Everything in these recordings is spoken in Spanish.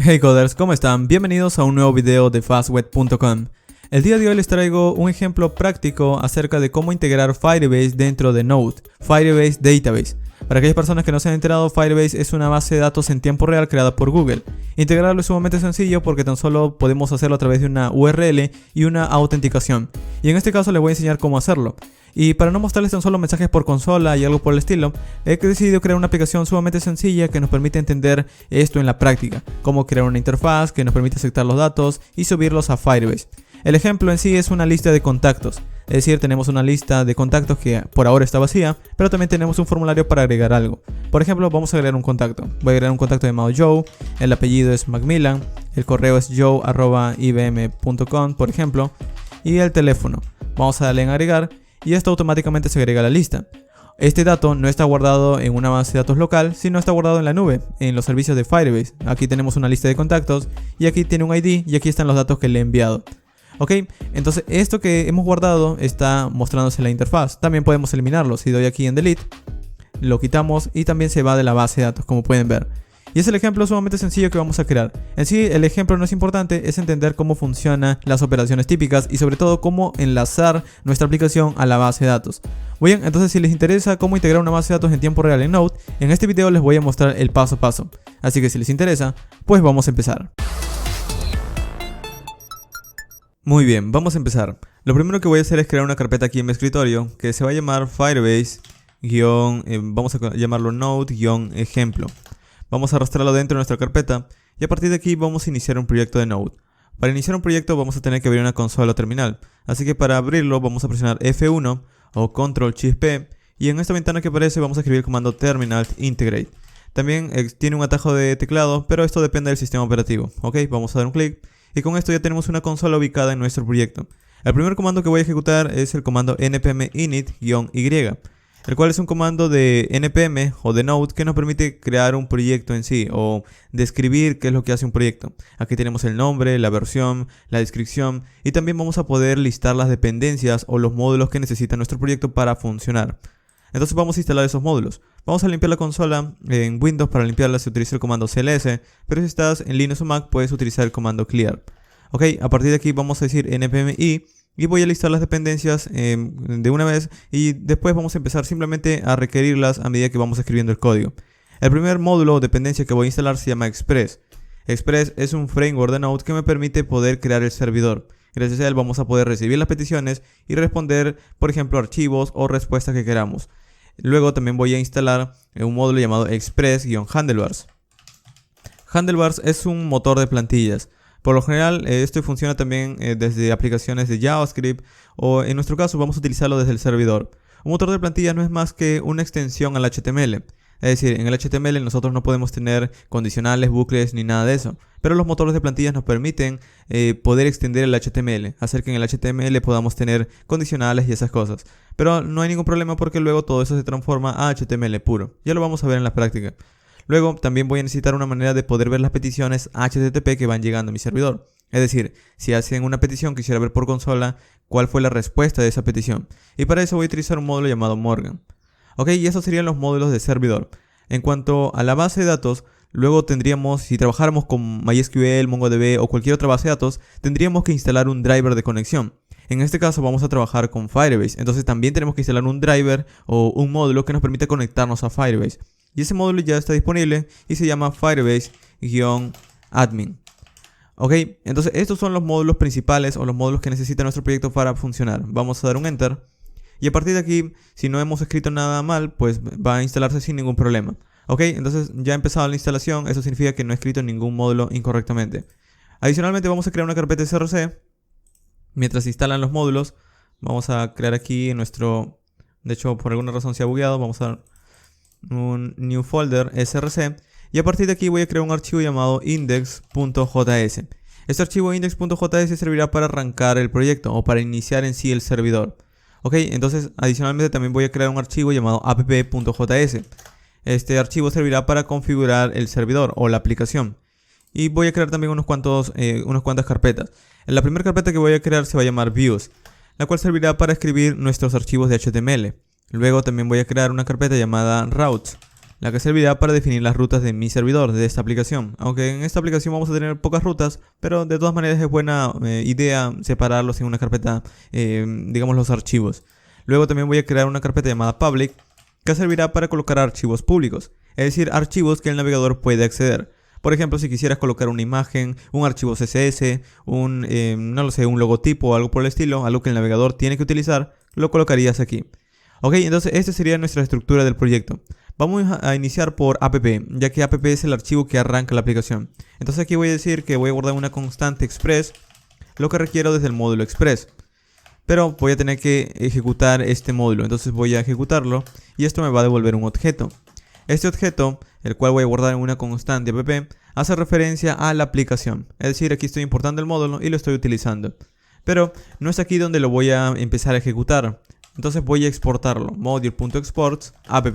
Hey coders, ¿cómo están? Bienvenidos a un nuevo video de fastweb.com. El día de hoy les traigo un ejemplo práctico acerca de cómo integrar Firebase dentro de Node, Firebase Database. Para aquellas personas que no se han enterado, Firebase es una base de datos en tiempo real creada por Google. Integrarlo es sumamente sencillo porque tan solo podemos hacerlo a través de una URL y una autenticación. Y en este caso les voy a enseñar cómo hacerlo. Y para no mostrarles tan solo mensajes por consola y algo por el estilo, he decidido crear una aplicación sumamente sencilla que nos permite entender esto en la práctica. Cómo crear una interfaz que nos permite aceptar los datos y subirlos a Firebase. El ejemplo en sí es una lista de contactos. Es decir, tenemos una lista de contactos que por ahora está vacía, pero también tenemos un formulario para agregar algo. Por ejemplo, vamos a agregar un contacto. Voy a agregar un contacto llamado Joe, el apellido es Macmillan, el correo es joe@ibm.com, por ejemplo, y el teléfono. Vamos a darle en agregar y esto automáticamente se agrega a la lista. Este dato no está guardado en una base de datos local, sino está guardado en la nube, en los servicios de Firebase. Aquí tenemos una lista de contactos y aquí tiene un ID y aquí están los datos que le he enviado. Ok, entonces esto que hemos guardado está mostrándose en la interfaz. También podemos eliminarlo. Si doy aquí en Delete, lo quitamos y también se va de la base de datos, como pueden ver. Y es el ejemplo sumamente sencillo que vamos a crear. En sí, el ejemplo no es importante, es entender cómo funcionan las operaciones típicas y sobre todo cómo enlazar nuestra aplicación a la base de datos. Muy bien, entonces si les interesa cómo integrar una base de datos en tiempo real en Node, en este video les voy a mostrar el paso a paso. Así que si les interesa, pues vamos a empezar. Muy bien, vamos a empezar. Lo primero que voy a hacer es crear una carpeta aquí en mi escritorio que se va a llamar Firebase- vamos a llamarlo Node-ejemplo. Vamos a arrastrarlo dentro de nuestra carpeta y a partir de aquí vamos a iniciar un proyecto de Node. Para iniciar un proyecto vamos a tener que abrir una consola o terminal, así que para abrirlo vamos a presionar F1 o Ctrl+P y en esta ventana que aparece vamos a escribir el comando terminal integrate. También tiene un atajo de teclado, pero esto depende del sistema operativo. Ok, vamos a dar un clic y con esto ya tenemos una consola ubicada en nuestro proyecto. El primer comando que voy a ejecutar es el comando npm init-y, el cual es un comando de npm o de Node que nos permite crear un proyecto en sí o describir qué es lo que hace un proyecto. Aquí tenemos el nombre, la versión, la descripción y también vamos a poder listar las dependencias o los módulos que necesita nuestro proyecto para funcionar. Entonces vamos a instalar esos módulos. Vamos a limpiar la consola. En Windows para limpiarla se utiliza el comando cls, pero si estás en Linux o Mac puedes utilizar el comando clear. Ok, a partir de aquí vamos a decir npm i y voy a listar las dependencias de una vez y después vamos a empezar simplemente a requerirlas a medida que vamos escribiendo el código. El primer módulo o dependencia que voy a instalar se llama Express. Express es un framework de Node que me permite poder crear el servidor. Gracias a él vamos a poder recibir las peticiones y responder, por ejemplo, archivos o respuestas que queramos. Luego también voy a instalar un módulo llamado Express-Handlebars. Handlebars es un motor de plantillas. Por lo general, esto funciona también desde aplicaciones de JavaScript o en nuestro caso vamos a utilizarlo desde el servidor. Un motor de plantillas no es más que una extensión al HTML. Es decir, en el HTML nosotros no podemos tener condicionales, bucles ni nada de eso. Pero los motores de plantillas nos permiten poder extender el HTML, hacer que en el HTML podamos tener condicionales y esas cosas. Pero no hay ningún problema porque luego todo eso se transforma a HTML puro. Ya lo vamos a ver en la práctica. Luego también voy a necesitar una manera de poder ver las peticiones HTTP que van llegando a mi servidor. Es decir, si hacen una petición quisiera ver por consola cuál fue la respuesta de esa petición. Y para eso voy a utilizar un módulo llamado Morgan. Ok, y esos serían los módulos de servidor. En cuanto a la base de datos, luego tendríamos, si trabajáramos con MySQL, MongoDB o cualquier otra base de datos, tendríamos que instalar un driver de conexión. En este caso vamos a trabajar con Firebase, entonces también tenemos que instalar un driver o un módulo que nos permita conectarnos a Firebase. Y ese módulo ya está disponible y se llama Firebase-admin. Ok, entonces estos son los módulos principales o los módulos que necesita nuestro proyecto para funcionar. Vamos a dar un Enter. Y a partir de aquí, si no hemos escrito nada mal, pues va a instalarse sin ningún problema. Ok, entonces ya ha empezado la instalación, eso significa que no he escrito ningún módulo incorrectamente. Adicionalmente vamos a crear una carpeta src. Mientras se instalan los módulos, vamos a crear aquí nuestro... De hecho, por alguna razón se ha bugueado, vamos a dar un new folder src. Y a partir de aquí voy a crear un archivo llamado index.js. Este archivo index.js servirá para arrancar el proyecto o para iniciar en sí el servidor. Ok, entonces adicionalmente también voy a crear un archivo llamado app.js. Este archivo servirá para configurar el servidor o la aplicación. Y voy a crear también unas cuantas carpetas. La primera carpeta que voy a crear se va a llamar views, la cual servirá para escribir nuestros archivos de HTML. Luego también voy a crear una carpeta llamada routes, la que servirá para definir las rutas de mi servidor, de esta aplicación. Aunque en esta aplicación vamos a tener pocas rutas, pero de todas maneras es buena idea separarlos en una carpeta, digamos los archivos. Luego también voy a crear una carpeta llamada public, que servirá para colocar archivos públicos, es decir, archivos que el navegador puede acceder. Por ejemplo, si quisieras colocar una imagen, un archivo CSS, no lo sé, un logotipo o algo por el estilo, algo que el navegador tiene que utilizar, lo colocarías aquí. Ok, entonces esta sería nuestra estructura del proyecto. Vamos a iniciar por app, ya que app es el archivo que arranca la aplicación. Entonces aquí voy a decir que voy a guardar una constante express, lo que requiero desde el módulo express. Pero voy a tener que ejecutar este módulo, entonces voy a ejecutarlo y esto me va a devolver un objeto. Este objeto, el cual voy a guardar en una constante app, hace referencia a la aplicación. Es decir, aquí estoy importando el módulo y lo estoy utilizando. Pero no es aquí donde lo voy a empezar a ejecutar. Entonces voy a exportarlo, module.exports app.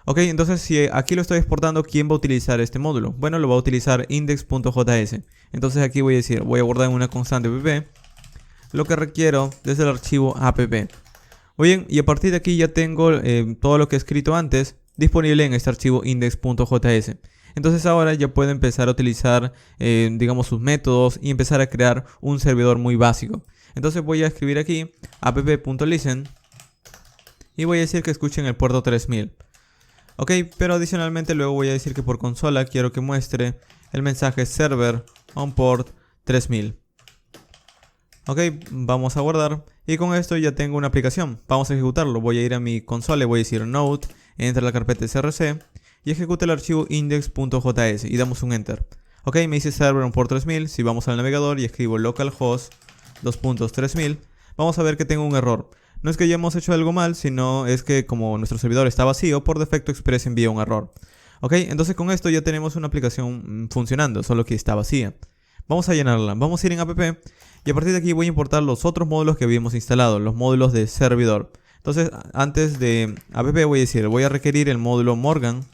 Ok, entonces si aquí lo estoy exportando, ¿quién va a utilizar este módulo? Bueno, lo va a utilizar index.js. Entonces aquí voy a decir, voy a guardar en una constante app lo que requiero desde el archivo app. Muy bien, y a partir de aquí ya tengo todo lo que he escrito antes disponible en este archivo index.js. Entonces ahora ya puedo empezar a utilizar, digamos, sus métodos y empezar a crear un servidor muy básico. Entonces voy a escribir aquí app.listen y voy a decir que escuchen el puerto 3000. Ok, pero adicionalmente luego voy a decir que por consola quiero que muestre el mensaje server on port 3000. Ok, vamos a guardar y con esto ya tengo una aplicación. Vamos a ejecutarlo. Voy a ir a mi consola y voy a decir node, entra la carpeta src y ejecuta el archivo index.js y damos un enter. Ok, me dice server on port 3000. Si vamos al navegador y escribo localhost 2.3000, vamos a ver que tengo un error. No es que hayamos hecho algo mal, sino es que como nuestro servidor está vacío, por defecto Express envía un error. Ok, entonces con esto ya tenemos una aplicación funcionando, solo que está vacía. Vamos a llenarla, vamos a ir en app y a partir de aquí voy a importar los otros módulos que habíamos instalado, los módulos de servidor. Entonces antes de app voy a decir, voy a requerir el módulo Morgan,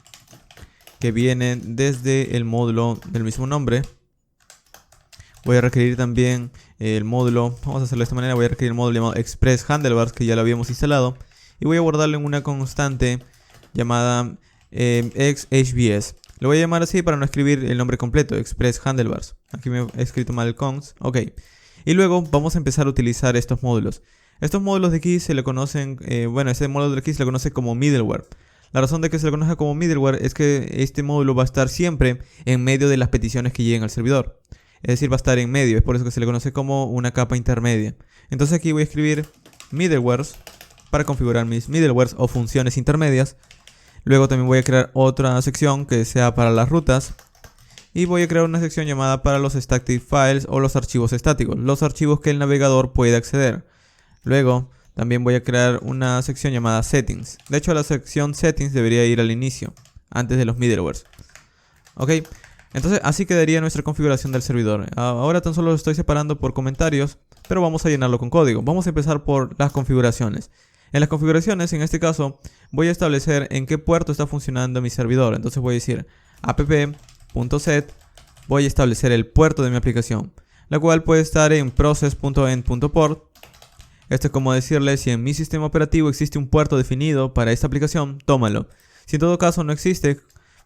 que viene desde el módulo del mismo nombre. Voy a requerir también el módulo, vamos a hacerlo de esta manera, voy a requerir el módulo llamado Express Handlebars, que ya lo habíamos instalado. Y voy a guardarlo en una constante llamada XHBS. Lo voy a llamar así para no escribir el nombre completo, Express Handlebars. Aquí me he escrito mal el const. Ok. Y luego vamos a empezar a utilizar estos módulos. Estos módulos de aquí se le conocen, este módulo de aquí se le conoce como middleware. La razón de que se le conozca como middleware es que este módulo va a estar siempre en medio de las peticiones que lleguen al servidor. Es decir, va a estar en medio, es por eso que se le conoce como una capa intermedia. Entonces aquí voy a escribir middlewares para configurar mis middlewares o funciones intermedias. Luego también voy a crear otra sección que sea para las rutas. Y voy a crear una sección llamada para los static files o los archivos estáticos, los archivos que el navegador puede acceder. Luego también voy a crear una sección llamada settings. De hecho, la sección settings debería ir al inicio, antes de los middlewares. Ok, entonces así quedaría nuestra configuración del servidor. Ahora tan solo lo estoy separando por comentarios, pero vamos a llenarlo con código. Vamos a empezar por las configuraciones. En las configuraciones, en este caso, voy a establecer en qué puerto está funcionando mi servidor. Entonces voy a decir app.set, voy a establecer el puerto de mi aplicación, la cual puede estar en process.end.port. Esto es como decirle, si en mi sistema operativo existe un puerto definido para esta aplicación, tómalo. Si en todo caso no existe,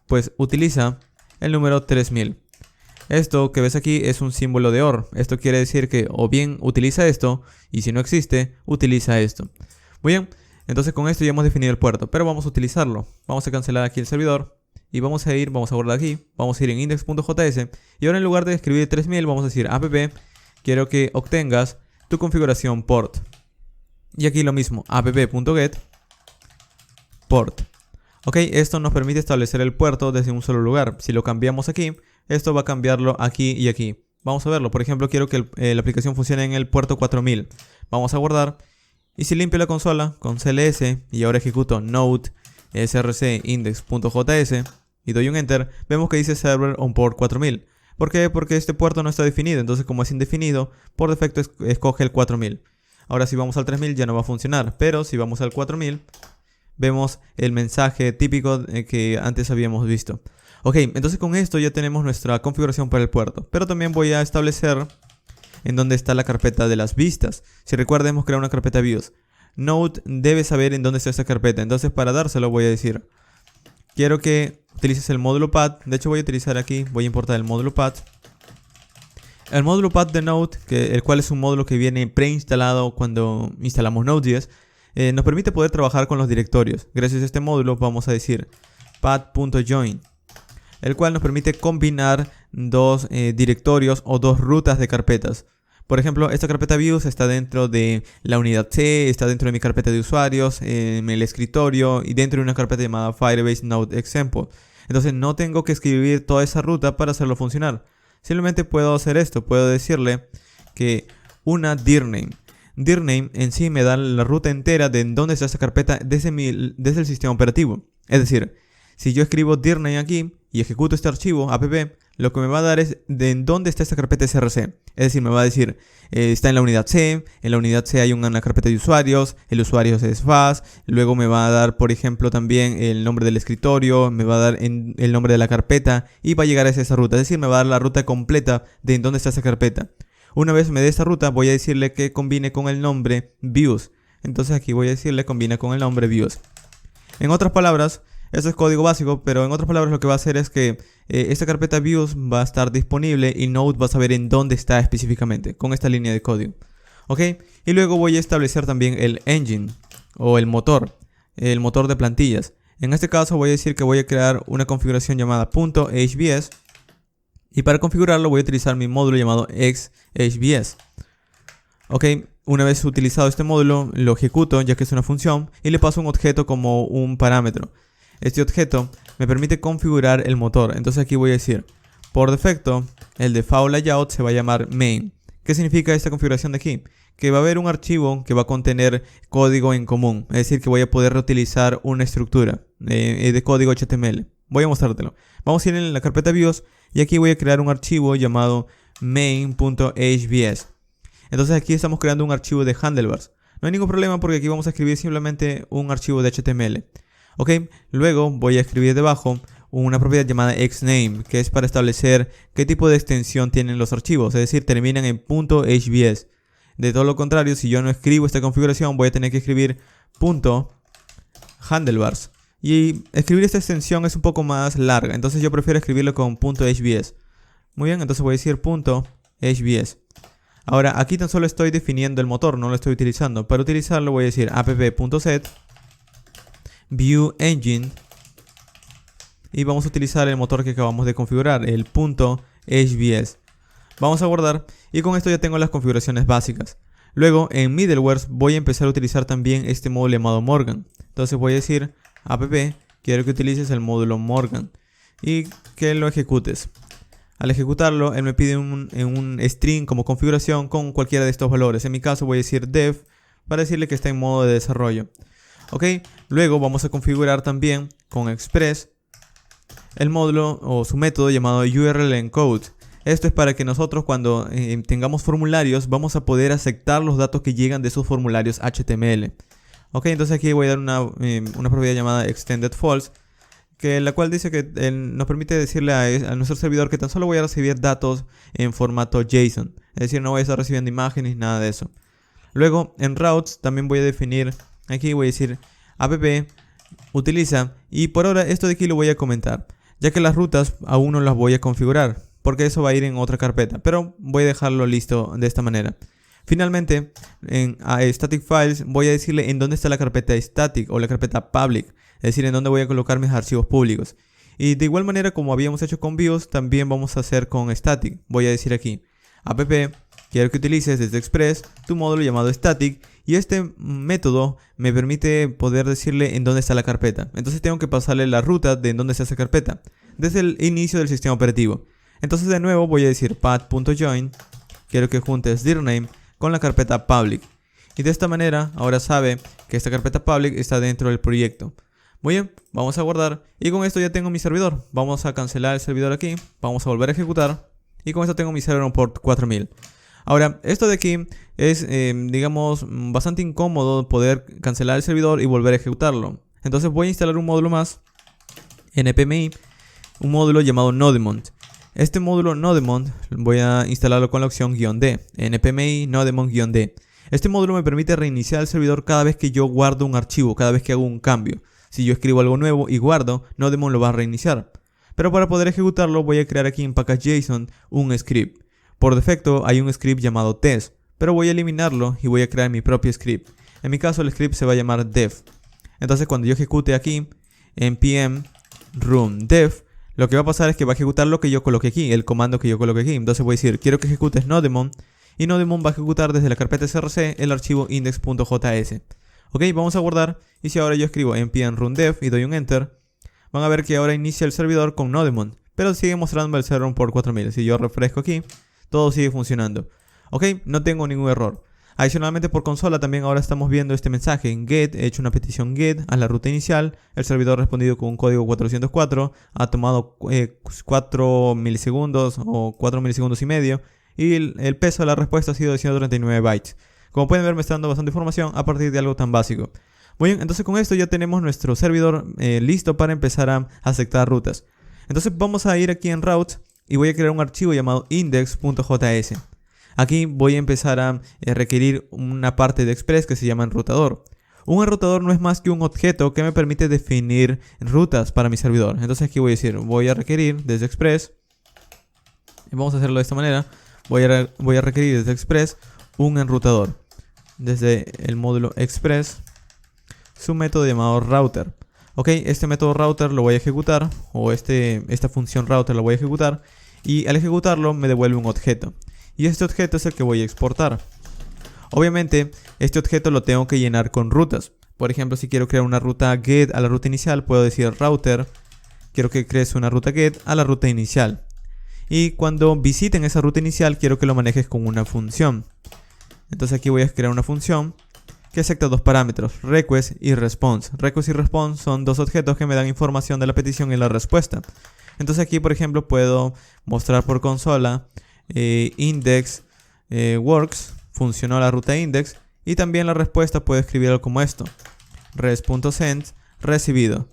pues utiliza el número 3000. Esto que ves aquí es un símbolo de OR. Esto quiere decir que o bien utiliza esto, y si no existe, utiliza esto. Muy bien, entonces con esto ya hemos definido el puerto, pero vamos a utilizarlo. Vamos a cancelar aquí el servidor y vamos a guardar aquí, vamos a ir en index.js y ahora en lugar de escribir 3000 vamos a decir app, quiero que obtengas tu configuración port. Y aquí lo mismo, app.get port. Ok, esto nos permite establecer el puerto desde un solo lugar. Si lo cambiamos aquí, esto va a cambiarlo aquí y aquí. Vamos a verlo, por ejemplo quiero que la aplicación funcione en el puerto 4000. Vamos a guardar. Y si limpio la consola con cls y ahora ejecuto node src index.js y doy un enter, vemos que dice server on port 4000. ¿Por qué? Porque este puerto no está definido, entonces como es indefinido, por defecto escoge el 4000. Ahora si vamos al 3000 ya no va a funcionar, pero si vamos al 4000 vemos el mensaje típico que antes habíamos visto. Ok, entonces con esto ya tenemos nuestra configuración para el puerto, pero también voy a establecer en dónde está la carpeta de las vistas. Si recuerda, hemos creado una carpeta views. Node debe saber en dónde está esta carpeta, entonces para dárselo voy a decir quiero que utilices el módulo path. De hecho voy a utilizar aquí, voy a importar el módulo path. El módulo path de Node, el cual es un módulo que viene preinstalado cuando instalamos Node.js, nos permite poder trabajar con los directorios. Gracias a este módulo vamos a decir path.join, el cual nos permite combinar dos directorios o dos rutas de carpetas. Por ejemplo, esta carpeta views está dentro de la unidad C, está dentro de mi carpeta de usuarios, en el escritorio y dentro de una carpeta llamada Firebase Node Example. Entonces no tengo que escribir toda esa ruta para hacerlo funcionar. Simplemente puedo hacer esto, puedo decirle que una dirname. Dirname en sí me da la ruta entera de dónde está esta carpeta desde el sistema operativo. Es decir, si yo escribo dirname aquí y ejecuto este archivo app, lo que me va a dar es de dónde está esta carpeta src. Es decir, me va a decir, está en la unidad C, en la unidad C hay una carpeta de usuarios, el usuario es fast, luego me va a dar, por ejemplo, también el nombre del escritorio, me va a dar el nombre de la carpeta y va a llegar a esa ruta. Es decir, me va a dar la ruta completa de dónde está esa carpeta. Una vez me dé esta ruta, voy a decirle que combine con el nombre views. Entonces aquí voy a decirle combina con el nombre views. En otras palabras, eso es código básico, pero en otras palabras lo que va a hacer es que esta carpeta views va a estar disponible y Node va a saber en dónde está específicamente con esta línea de código. ¿Ok? Y luego voy a establecer también el engine o el motor de plantillas. En este caso voy a decir que voy a crear una configuración llamada .hbs y para configurarlo voy a utilizar mi módulo llamado xhbs. ¿Ok? Una vez utilizado este módulo lo ejecuto ya que es una función y le paso un objeto como un parámetro. Este objeto me permite configurar el motor. Entonces aquí voy a decir, por defecto, el default layout se va a llamar main. ¿Qué significa esta configuración de aquí? Que va a haber un archivo que va a contener código en común. Es decir, que voy a poder reutilizar una estructura de código HTML. Voy a mostrártelo. Vamos a ir en la carpeta views y aquí voy a crear un archivo llamado main.hbs. Entonces aquí estamos creando un archivo de handlebars. No hay ningún problema porque aquí vamos a escribir simplemente un archivo de HTML. Ok, luego voy a escribir debajo una propiedad llamada xname, que es para establecer qué tipo de extensión tienen los archivos, es decir, terminan en .hbs. De todo lo contrario, si yo no escribo esta configuración, voy a tener que escribir .handlebars. Y escribir esta extensión es un poco más larga, entonces yo prefiero escribirlo con .hbs. Muy bien, entonces voy a decir .hbs. Ahora, aquí tan solo estoy definiendo el motor, no lo estoy utilizando. Para utilizarlo voy a decir app.set view engine y vamos a utilizar el motor que acabamos de configurar, el .hbs. Vamos a guardar y con esto ya tengo las configuraciones básicas. Luego en middlewares voy a empezar a utilizar también este módulo llamado Morgan. Entonces voy a decir app, quiero que utilices el módulo Morgan y que lo ejecutes. Al ejecutarlo él me pide un string como configuración con cualquiera de estos valores. En mi caso voy a decir dev para decirle que está en modo de desarrollo. Ok, luego vamos a configurar también con Express el módulo o su método llamado URL encode. Esto es para que nosotros cuando tengamos formularios vamos a poder aceptar los datos que llegan de esos formularios HTML. Ok, entonces aquí voy a dar una propiedad llamada extended false, la cual dice que nos permite decirle a nuestro servidor que tan solo voy a recibir datos en formato JSON. Es decir, no voy a estar recibiendo imágenes, nada de eso. Luego en routes también voy a definir, aquí voy a decir app utiliza, y por ahora esto de aquí lo voy a comentar, ya que las rutas aún no las voy a configurar, porque eso va a ir en otra carpeta, pero voy a dejarlo listo de esta manera. Finalmente, en static files voy a decirle en dónde está la carpeta static o la carpeta public, es decir, en dónde voy a colocar mis archivos públicos. Y de igual manera como habíamos hecho con views, también vamos a hacer con static. Voy a decir aquí, app, quiero que utilices desde Express tu módulo llamado static, y este método me permite poder decirle en dónde está la carpeta. Entonces tengo que pasarle la ruta de en dónde está esa carpeta, desde el inicio del sistema operativo. Entonces de nuevo voy a decir path.join, quiero que juntes dirname con la carpeta public. Y de esta manera ahora sabe que esta carpeta public está dentro del proyecto. Muy bien, vamos a guardar y con esto ya tengo mi servidor. Vamos a cancelar el servidor aquí, vamos a volver a ejecutar y con esto tengo mi server on port 4000. Ahora, esto de aquí es, digamos, bastante incómodo poder cancelar el servidor y volver a ejecutarlo. Entonces voy a instalar un módulo más, npmi, un módulo llamado Nodemont. Este módulo Nodemont voy a instalarlo con la opción "-d", npmi Nodemont-d. Este módulo me permite reiniciar el servidor cada vez que yo guardo un archivo, cada vez que hago un cambio. Si yo escribo algo nuevo y guardo, Nodemon lo va a reiniciar. Pero para poder ejecutarlo voy a crear aquí en package.json un script. Por defecto hay un script llamado test, pero voy a eliminarlo y voy a crear mi propio script. En mi caso el script se va a llamar def. Entonces cuando yo ejecute aquí npm run def, lo que va a pasar es que va a ejecutar lo que yo coloque aquí, el comando que yo coloque aquí. Entonces voy a decir, quiero que ejecutes Nodemon, y Nodemon va a ejecutar desde la carpeta src el archivo index.js. Ok, vamos a guardar, y si ahora yo escribo npm run def y doy un enter, van a ver que ahora inicia el servidor con Nodemon, pero sigue mostrando el server por 4000. Si yo refresco aquí, todo sigue funcionando. Ok, no tengo ningún error. Adicionalmente por consola también ahora estamos viendo este mensaje en get. He hecho una petición get a la ruta inicial. El servidor ha respondido con un código 404. Ha tomado 4 milisegundos o 4 milisegundos y medio. Y el peso de la respuesta ha sido de 139 bytes. Como pueden ver, me está dando bastante información a partir de algo tan básico. Muy bien, entonces con esto ya tenemos nuestro servidor listo para empezar a aceptar rutas. Entonces vamos a ir aquí en routes y voy a crear un archivo llamado index.js. Aquí voy a empezar a requerir una parte de Express que se llama enrutador. Un enrutador no es más que un objeto que me permite definir rutas para mi servidor. Entonces aquí voy a decir, voy a requerir desde Express. Y vamos a hacerlo de esta manera. Voy a requerir desde Express un enrutador. Desde el módulo Express, su método llamado router. Ok, este método router lo voy a ejecutar, o esta función router lo voy a ejecutar. Y al ejecutarlo me devuelve un objeto. Y este objeto es el que voy a exportar. Obviamente, este objeto lo tengo que llenar con rutas. Por ejemplo, si quiero crear una ruta get a la ruta inicial, puedo decir router, quiero que crees una ruta get a la ruta inicial. Y cuando visiten esa ruta inicial, quiero que lo manejes con una función. Entonces aquí voy a crear una función que acepta dos parámetros, request y response. Request y response son dos objetos que me dan información de la petición y la respuesta. Entonces aquí, por ejemplo, puedo mostrar por consola index works, funcionó la ruta index, y también la respuesta puedo escribirlo como esto, res.send recibido.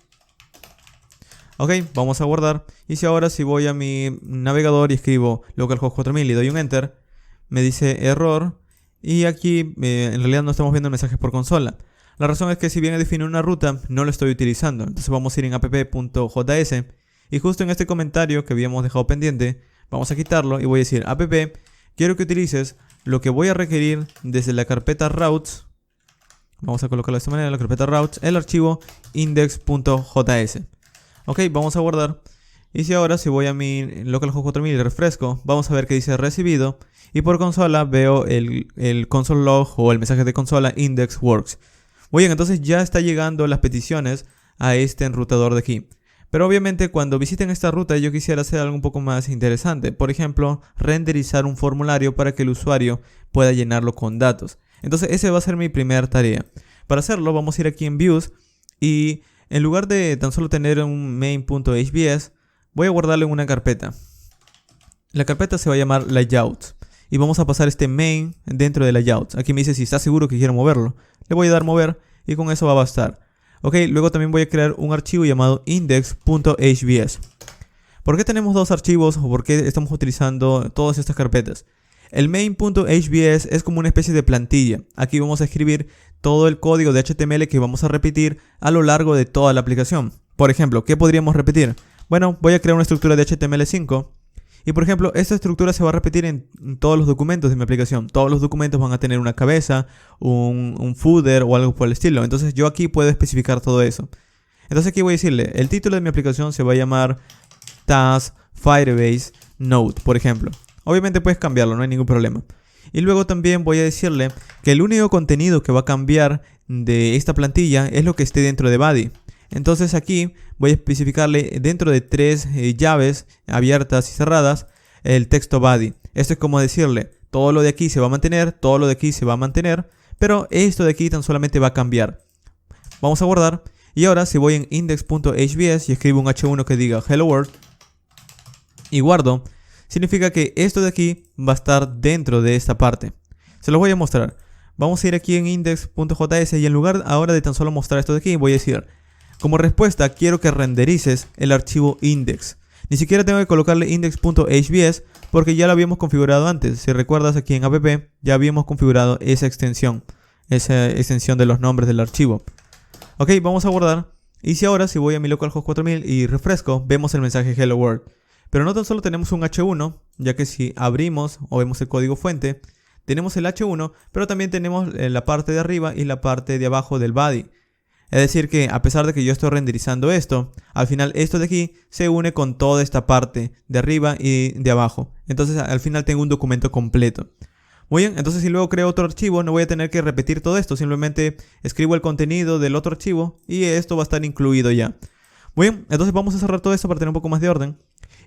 Ok, vamos a guardar, y si ahora voy a mi navegador y escribo localhost 4000 y doy un enter, me dice error, y aquí en realidad no estamos viendo mensajes por consola. La razón es que si bien he definido una ruta, no lo estoy utilizando. Entonces vamos a ir en app.js, y justo en este comentario que habíamos dejado pendiente, vamos a quitarlo y voy a decir app, quiero que utilices lo que voy a requerir desde la carpeta routes. Vamos a colocarlo de esta manera, la carpeta routes, el archivo index.js. Ok, vamos a guardar. Y si ahora voy a mi localhost 4000 y refresco, vamos a ver que dice recibido. Y por consola veo el console log o el mensaje de consola index works. Muy bien, entonces ya está llegando las peticiones a este enrutador de aquí. Pero obviamente cuando visiten esta ruta yo quisiera hacer algo un poco más interesante. Por ejemplo, renderizar un formulario para que el usuario pueda llenarlo con datos. Entonces esa va a ser mi primera tarea. Para hacerlo vamos a ir aquí en Views y en lugar de tan solo tener un main.hbs, voy a guardarlo en una carpeta. La carpeta se va a llamar layouts y vamos a pasar este main dentro de layouts. Aquí me dice si está seguro que quiero moverlo. Le voy a dar mover y con eso va a bastar. Ok, luego también voy a crear un archivo llamado index.hbs. ¿Por qué tenemos dos archivos o por qué estamos utilizando todas estas carpetas? El main.hbs es como una especie de plantilla. Aquí vamos a escribir todo el código de HTML que vamos a repetir a lo largo de toda la aplicación. Por ejemplo, ¿qué podríamos repetir? Bueno, voy a crear una estructura de HTML5. Y por ejemplo, esta estructura se va a repetir en todos los documentos de mi aplicación. Todos los documentos van a tener una cabeza, un footer o algo por el estilo. Entonces yo aquí puedo especificar todo eso. Entonces aquí voy a decirle, el título de mi aplicación se va a llamar Task Firebase Node, por ejemplo. Obviamente puedes cambiarlo, no hay ningún problema. Y luego también voy a decirle que el único contenido que va a cambiar de esta plantilla es lo que esté dentro de body. Entonces aquí voy a especificarle dentro de tres llaves abiertas y cerradas el texto body. Esto es como decirle, todo lo de aquí se va a mantener, todo lo de aquí se va a mantener, pero esto de aquí tan solamente va a cambiar. Vamos a guardar. Y ahora si voy en index.hbs y escribo un h1 que diga hello world y guardo, significa que esto de aquí va a estar dentro de esta parte. Se los voy a mostrar. Vamos a ir aquí en index.js y en lugar ahora de tan solo mostrar esto de aquí, voy a decir, como respuesta quiero que renderices el archivo index. Ni siquiera tengo que colocarle index.hbs porque ya lo habíamos configurado antes. Si recuerdas, aquí en app ya habíamos configurado esa extensión de los nombres del archivo. Ok, vamos a guardar Y si ahora, si voy a mi localhost 4000 y refresco, vemos el mensaje Hello World. Pero no tan solo tenemos un H1, ya que si abrimos o vemos el código fuente, tenemos el H1, pero también tenemos la parte de arriba y la parte de abajo del body. Es decir que a pesar de que yo estoy renderizando esto, al final esto de aquí se une con toda esta parte de arriba y de abajo. Entonces al final tengo un documento completo. Muy bien, entonces si luego creo otro archivo no voy a tener que repetir todo esto. Simplemente escribo el contenido del otro archivo y esto va a estar incluido ya. Muy bien, entonces vamos a cerrar todo esto para tener un poco más de orden.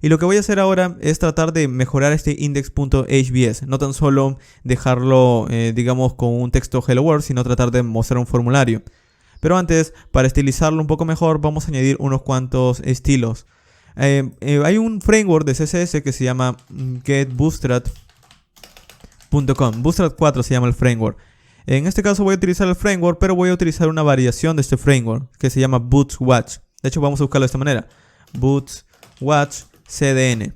Y lo que voy a hacer ahora es tratar de mejorar este index.hbs. No tan solo dejarlo, digamos, con un texto Hello World, sino tratar de mostrar un formulario. Pero antes, para estilizarlo un poco mejor, vamos a añadir unos cuantos estilos. Hay un framework de CSS que se llama getbootstrap.com. Bootstrap 4 se llama el framework. En este caso voy a utilizar el framework, pero voy a utilizar una variación de este framework que se llama Bootwatch. De hecho, vamos a buscarlo de esta manera. Bootwatch CDN.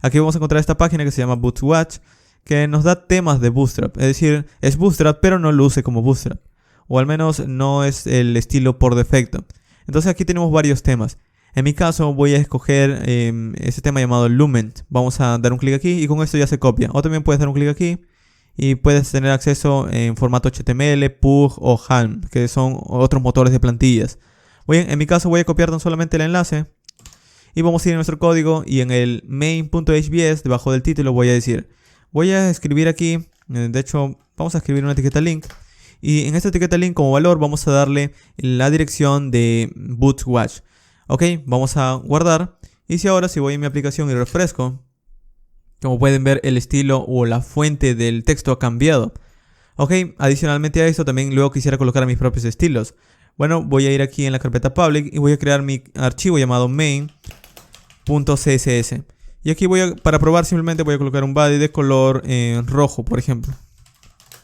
Aquí vamos a encontrar esta página que se llama Bootwatch, que nos da temas de Bootstrap. Es decir, es Bootstrap, pero no luce como Bootstrap. O al menos no es el estilo por defecto. Entonces aquí tenemos varios temas. En mi caso voy a escoger este tema llamado Lumen. Vamos a dar un clic aquí y con esto ya se copia. O también puedes dar un clic aquí y puedes tener acceso en formato HTML, PUG o Helm, que son otros motores de plantillas. Muy bien, en mi caso voy a copiar tan solamente el enlace y vamos a ir a nuestro código y en el main.hbs, debajo del título, voy a escribir aquí, de hecho vamos a escribir una etiqueta link. Y en esta etiqueta link como valor vamos a darle la dirección de Bootwatch. Ok, vamos a guardar. Y si ahora si voy a mi aplicación y refresco, como pueden ver el estilo o la fuente del texto ha cambiado. Ok, adicionalmente a esto también luego quisiera colocar mis propios estilos. Bueno, voy a ir aquí en la carpeta public y voy a crear mi archivo llamado main.css. Y aquí para probar simplemente voy a colocar un body de color rojo, por ejemplo.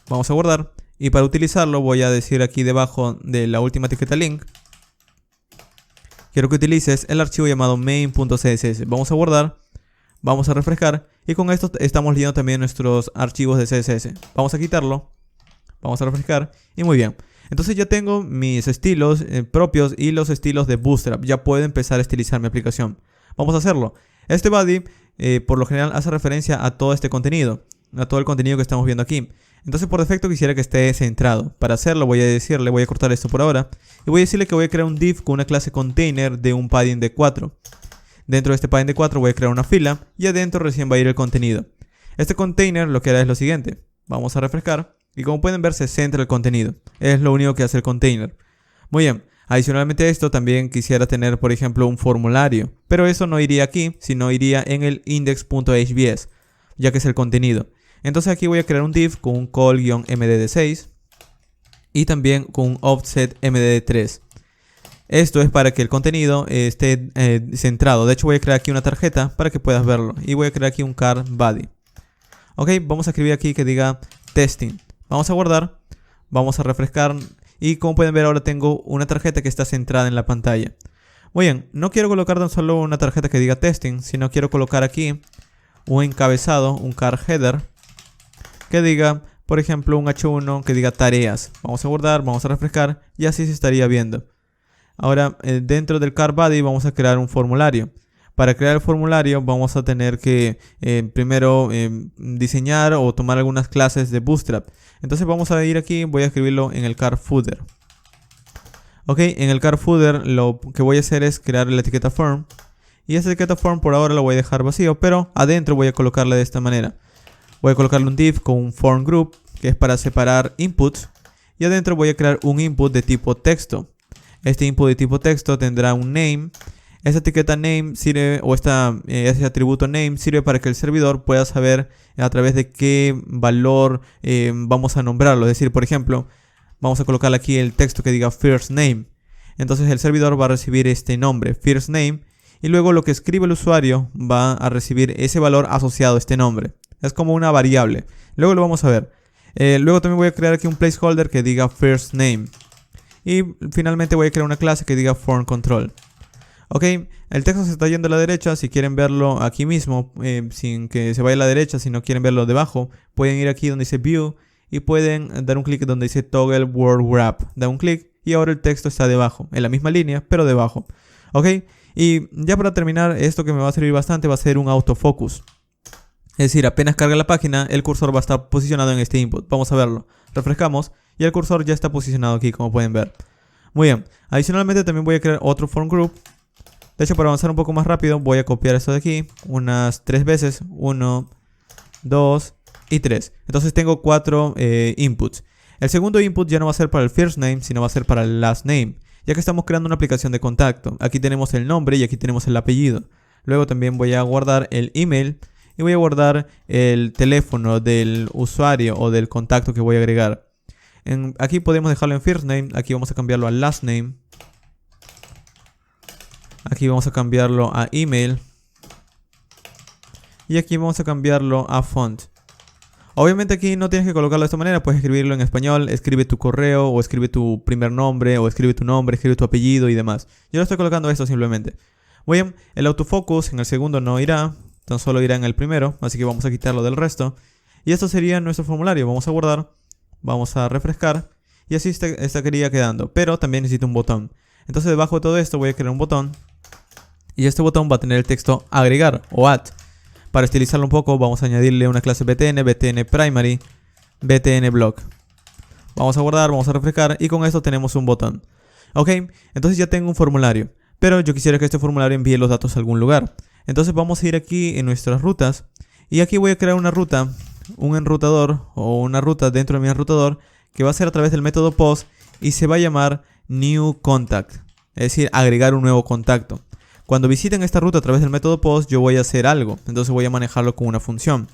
Vamos a guardar. Y para utilizarlo voy a decir aquí debajo de la última etiqueta link, quiero que utilices el archivo llamado main.css. Vamos a guardar, vamos a refrescar y con esto estamos leyendo también nuestros archivos de CSS. Vamos a quitarlo, vamos a refrescar y muy bien. Entonces ya tengo mis estilos propios y los estilos de Bootstrap. Ya puedo empezar a estilizar mi aplicación. Vamos a hacerlo. Este body por lo general hace referencia a todo este contenido, a todo el contenido que estamos viendo aquí. Entonces por defecto quisiera que esté centrado. Para hacerlo voy a cortar esto por ahora y voy a decirle que voy a crear un div con una clase container de un padding de 4. Dentro de este padding de 4 voy a crear una fila y adentro recién va a ir el contenido. Este container lo que hará es lo siguiente. Vamos a refrescar y como pueden ver se centra el contenido. Es lo único que hace el container. Muy bien. Adicionalmente a esto también quisiera tener por ejemplo un formulario. Pero eso no iría aquí, sino iría en el index.hbs, ya que es el contenido. Entonces aquí voy a crear un div con un call-mdd6 y también con un offset mdd3. Esto es para que el contenido esté centrado. De hecho voy a crear aquí una tarjeta para que puedas verlo. Y voy a crear aquí un car body. Ok, vamos a escribir aquí que diga testing. Vamos a guardar, vamos a refrescar y como pueden ver ahora tengo una tarjeta que está centrada en la pantalla. Muy bien, no quiero colocar tan solo una tarjeta que diga testing, sino quiero colocar aquí un encabezado, un car header que diga, por ejemplo, un H1 que diga tareas. Vamos a guardar, vamos a refrescar y así se estaría viendo. Ahora, dentro del car body vamos a crear un formulario. Para crear el formulario vamos a tener que primero diseñar o tomar algunas clases de Bootstrap. Entonces vamos a ir aquí, voy a escribirlo en el car footer. Ok, en el car footer lo que voy a hacer es crear la etiqueta form. Y esta etiqueta form por ahora lo voy a dejar vacío, pero adentro voy a colocarle de esta manera. Voy a colocarle un div con un form group, que es para separar inputs. Y adentro voy a crear un input de tipo texto. Este input de tipo texto tendrá un name. Esta etiqueta name sirve, o ese atributo name sirve para que el servidor pueda saber a través de qué valor vamos a nombrarlo. Es decir, por ejemplo, vamos a colocar aquí el texto que diga first name. Entonces el servidor va a recibir este nombre, first name. Y luego lo que escribe el usuario va a recibir ese valor asociado a este nombre. Es como una variable. Luego lo vamos a ver. Luego también voy a crear aquí un placeholder que diga first name. Y finalmente voy a crear una clase que diga form control. Ok, el texto se está yendo a la derecha. Si quieren verlo aquí mismo, sin que se vaya a la derecha, si no quieren verlo debajo, pueden ir aquí donde dice view y pueden dar un clic donde dice toggle word wrap. Da un clic y ahora el texto está debajo, en la misma línea, pero debajo. ¿Ok? Y ya para terminar, esto que me va a servir bastante va a ser un autofocus. Es decir, apenas carga la página, el cursor va a estar posicionado en este input. Vamos a verlo. Refrescamos y el cursor ya está posicionado aquí, como pueden ver. Muy bien. Adicionalmente también voy a crear otro form group. De hecho, para avanzar un poco más rápido, voy a copiar esto de aquí unas 3 veces. 1, 2 y 3. Entonces tengo 4 inputs. El segundo input ya no va a ser para el first name, sino va a ser para el last name, ya que estamos creando una aplicación de contacto. Aquí tenemos el nombre y aquí tenemos el apellido. Luego también voy a guardar el email y voy a guardar el teléfono del usuario o del contacto que voy a agregar. Aquí podemos dejarlo en first name, aquí vamos a cambiarlo a last name. Aquí vamos a cambiarlo a email. Y aquí vamos a cambiarlo a font. Obviamente aquí no tienes que colocarlo de esta manera, puedes escribirlo en español, escribe tu correo o escribe tu primer nombre o escribe tu nombre, escribe tu apellido y demás. Yo lo estoy colocando esto simplemente. Muy bien, el autofocus en el segundo no irá, tan solo irá en el primero, así que vamos a quitarlo del resto. Y esto sería nuestro formulario, vamos a guardar, vamos a refrescar y así estaría quedando, pero también necesito un botón. Entonces debajo de todo esto voy a crear un botón y este botón va a tener el texto agregar o add. Para estilizarlo un poco vamos a añadirle una clase btn, btn primary, btn block. Vamos a guardar, vamos a refrescar y con esto tenemos un botón. Ok, entonces ya tengo un formulario, pero yo quisiera que este formulario envíe los datos a algún lugar. Entonces vamos a ir aquí en nuestras rutas y aquí voy a crear una ruta, un enrutador o una ruta dentro de mi enrutador que va a ser a través del método post y se va a llamar new contact, es decir, agregar un nuevo contacto. Cuando visiten esta ruta a través del método post, yo voy a hacer algo, entonces voy a manejarlo con una función.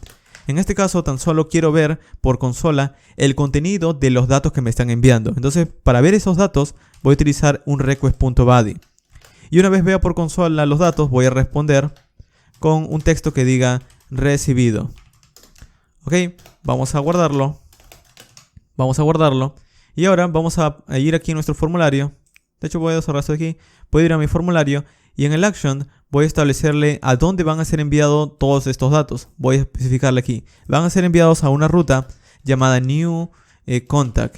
En este caso, tan solo quiero ver por consola el contenido de los datos que me están enviando. Entonces, para ver esos datos, voy a utilizar un request.body. Y una vez vea por consola los datos, voy a responder con un texto que diga recibido. Ok, vamos a guardarlo. Vamos a guardarlo. Y ahora vamos a ir aquí a nuestro formulario. De hecho, voy a cerrar esto de aquí. Puedo ir a mi formulario. Y en el action voy a establecerle a dónde van a ser enviados todos estos datos. Voy a especificarle aquí. Van a ser enviados a una ruta llamada new contact.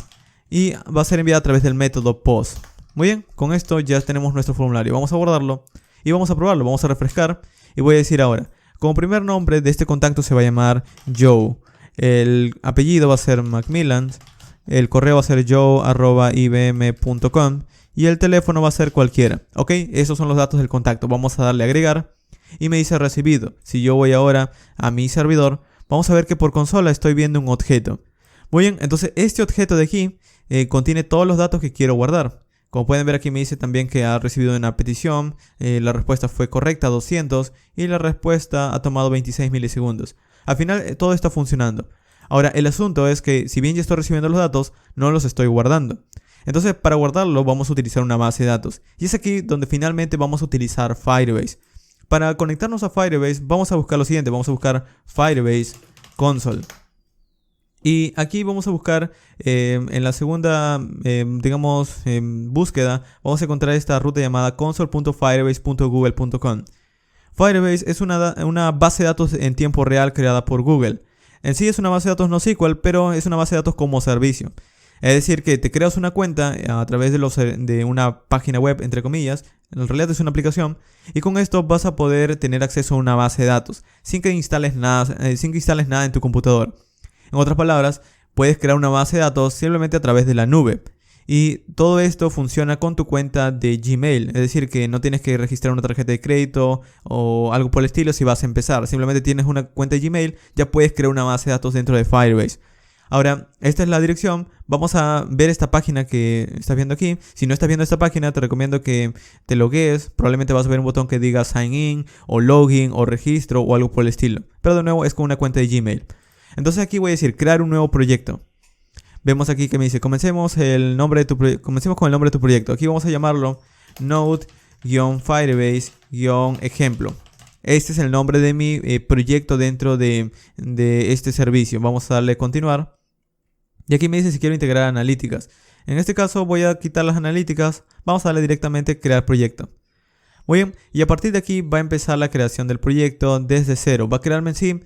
Y va a ser enviada a través del método post. Muy bien, con esto ya tenemos nuestro formulario. Vamos a guardarlo y vamos a probarlo. Vamos a refrescar y voy a decir ahora. Como primer nombre de este contacto se va a llamar Joe. El apellido va a ser Macmillan. El correo va a ser joe@ibm.com. Y el teléfono va a ser cualquiera. Ok, esos son los datos del contacto. Vamos a darle a agregar. Y me dice recibido. Si yo voy ahora a mi servidor, vamos a ver que por consola estoy viendo un objeto. Muy bien, entonces este objeto de aquí contiene todos los datos que quiero guardar. Como pueden ver aquí me dice también que ha recibido una petición. La respuesta fue correcta, 200. Y la respuesta ha tomado 26 milisegundos. Al final todo está funcionando. Ahora el asunto es que si bien ya estoy recibiendo los datos, no los estoy guardando. Entonces para guardarlo vamos a utilizar una base de datos. Y es aquí donde finalmente vamos a utilizar Firebase. Para conectarnos a Firebase vamos a buscar lo siguiente. Vamos a buscar Firebase Console. Y aquí vamos a buscar en la segunda búsqueda. Vamos a encontrar esta ruta llamada console.firebase.google.com. Firebase es una base de datos en tiempo real creada por Google. En sí es una base de datos no SQL, pero es una base de datos como servicio. Es decir, que te creas una cuenta a través de una página web, entre comillas. En realidad es una aplicación. Y con esto vas a poder tener acceso a una base de datos sin que instales nada en tu computador. En otras palabras, puedes crear una base de datos simplemente a través de la nube. Y todo esto funciona con tu cuenta de Gmail. Es decir, que no tienes que registrar una tarjeta de crédito o algo por el estilo si vas a empezar. Simplemente tienes una cuenta de Gmail, ya puedes crear una base de datos dentro de Firebase. Ahora, esta es la dirección. Vamos a ver esta página que estás viendo aquí. Si no estás viendo esta página, te recomiendo que te logues. Probablemente vas a ver un botón que diga Sign In, o Login, o Registro, o algo por el estilo. Pero de nuevo, es con una cuenta de Gmail. Entonces aquí voy a decir, crear un nuevo proyecto. Vemos aquí que me dice, comencemos con el nombre de tu proyecto. Aquí vamos a llamarlo Node-Firebase-ejemplo. Este es el nombre de mi proyecto dentro de este servicio. Vamos a darle a continuar. Y aquí me dice si quiero integrar analíticas. En este caso voy a quitar las analíticas. Vamos a darle directamente crear proyecto. Muy bien, y a partir de aquí va a empezar la creación del proyecto desde cero. Va a crearme en sí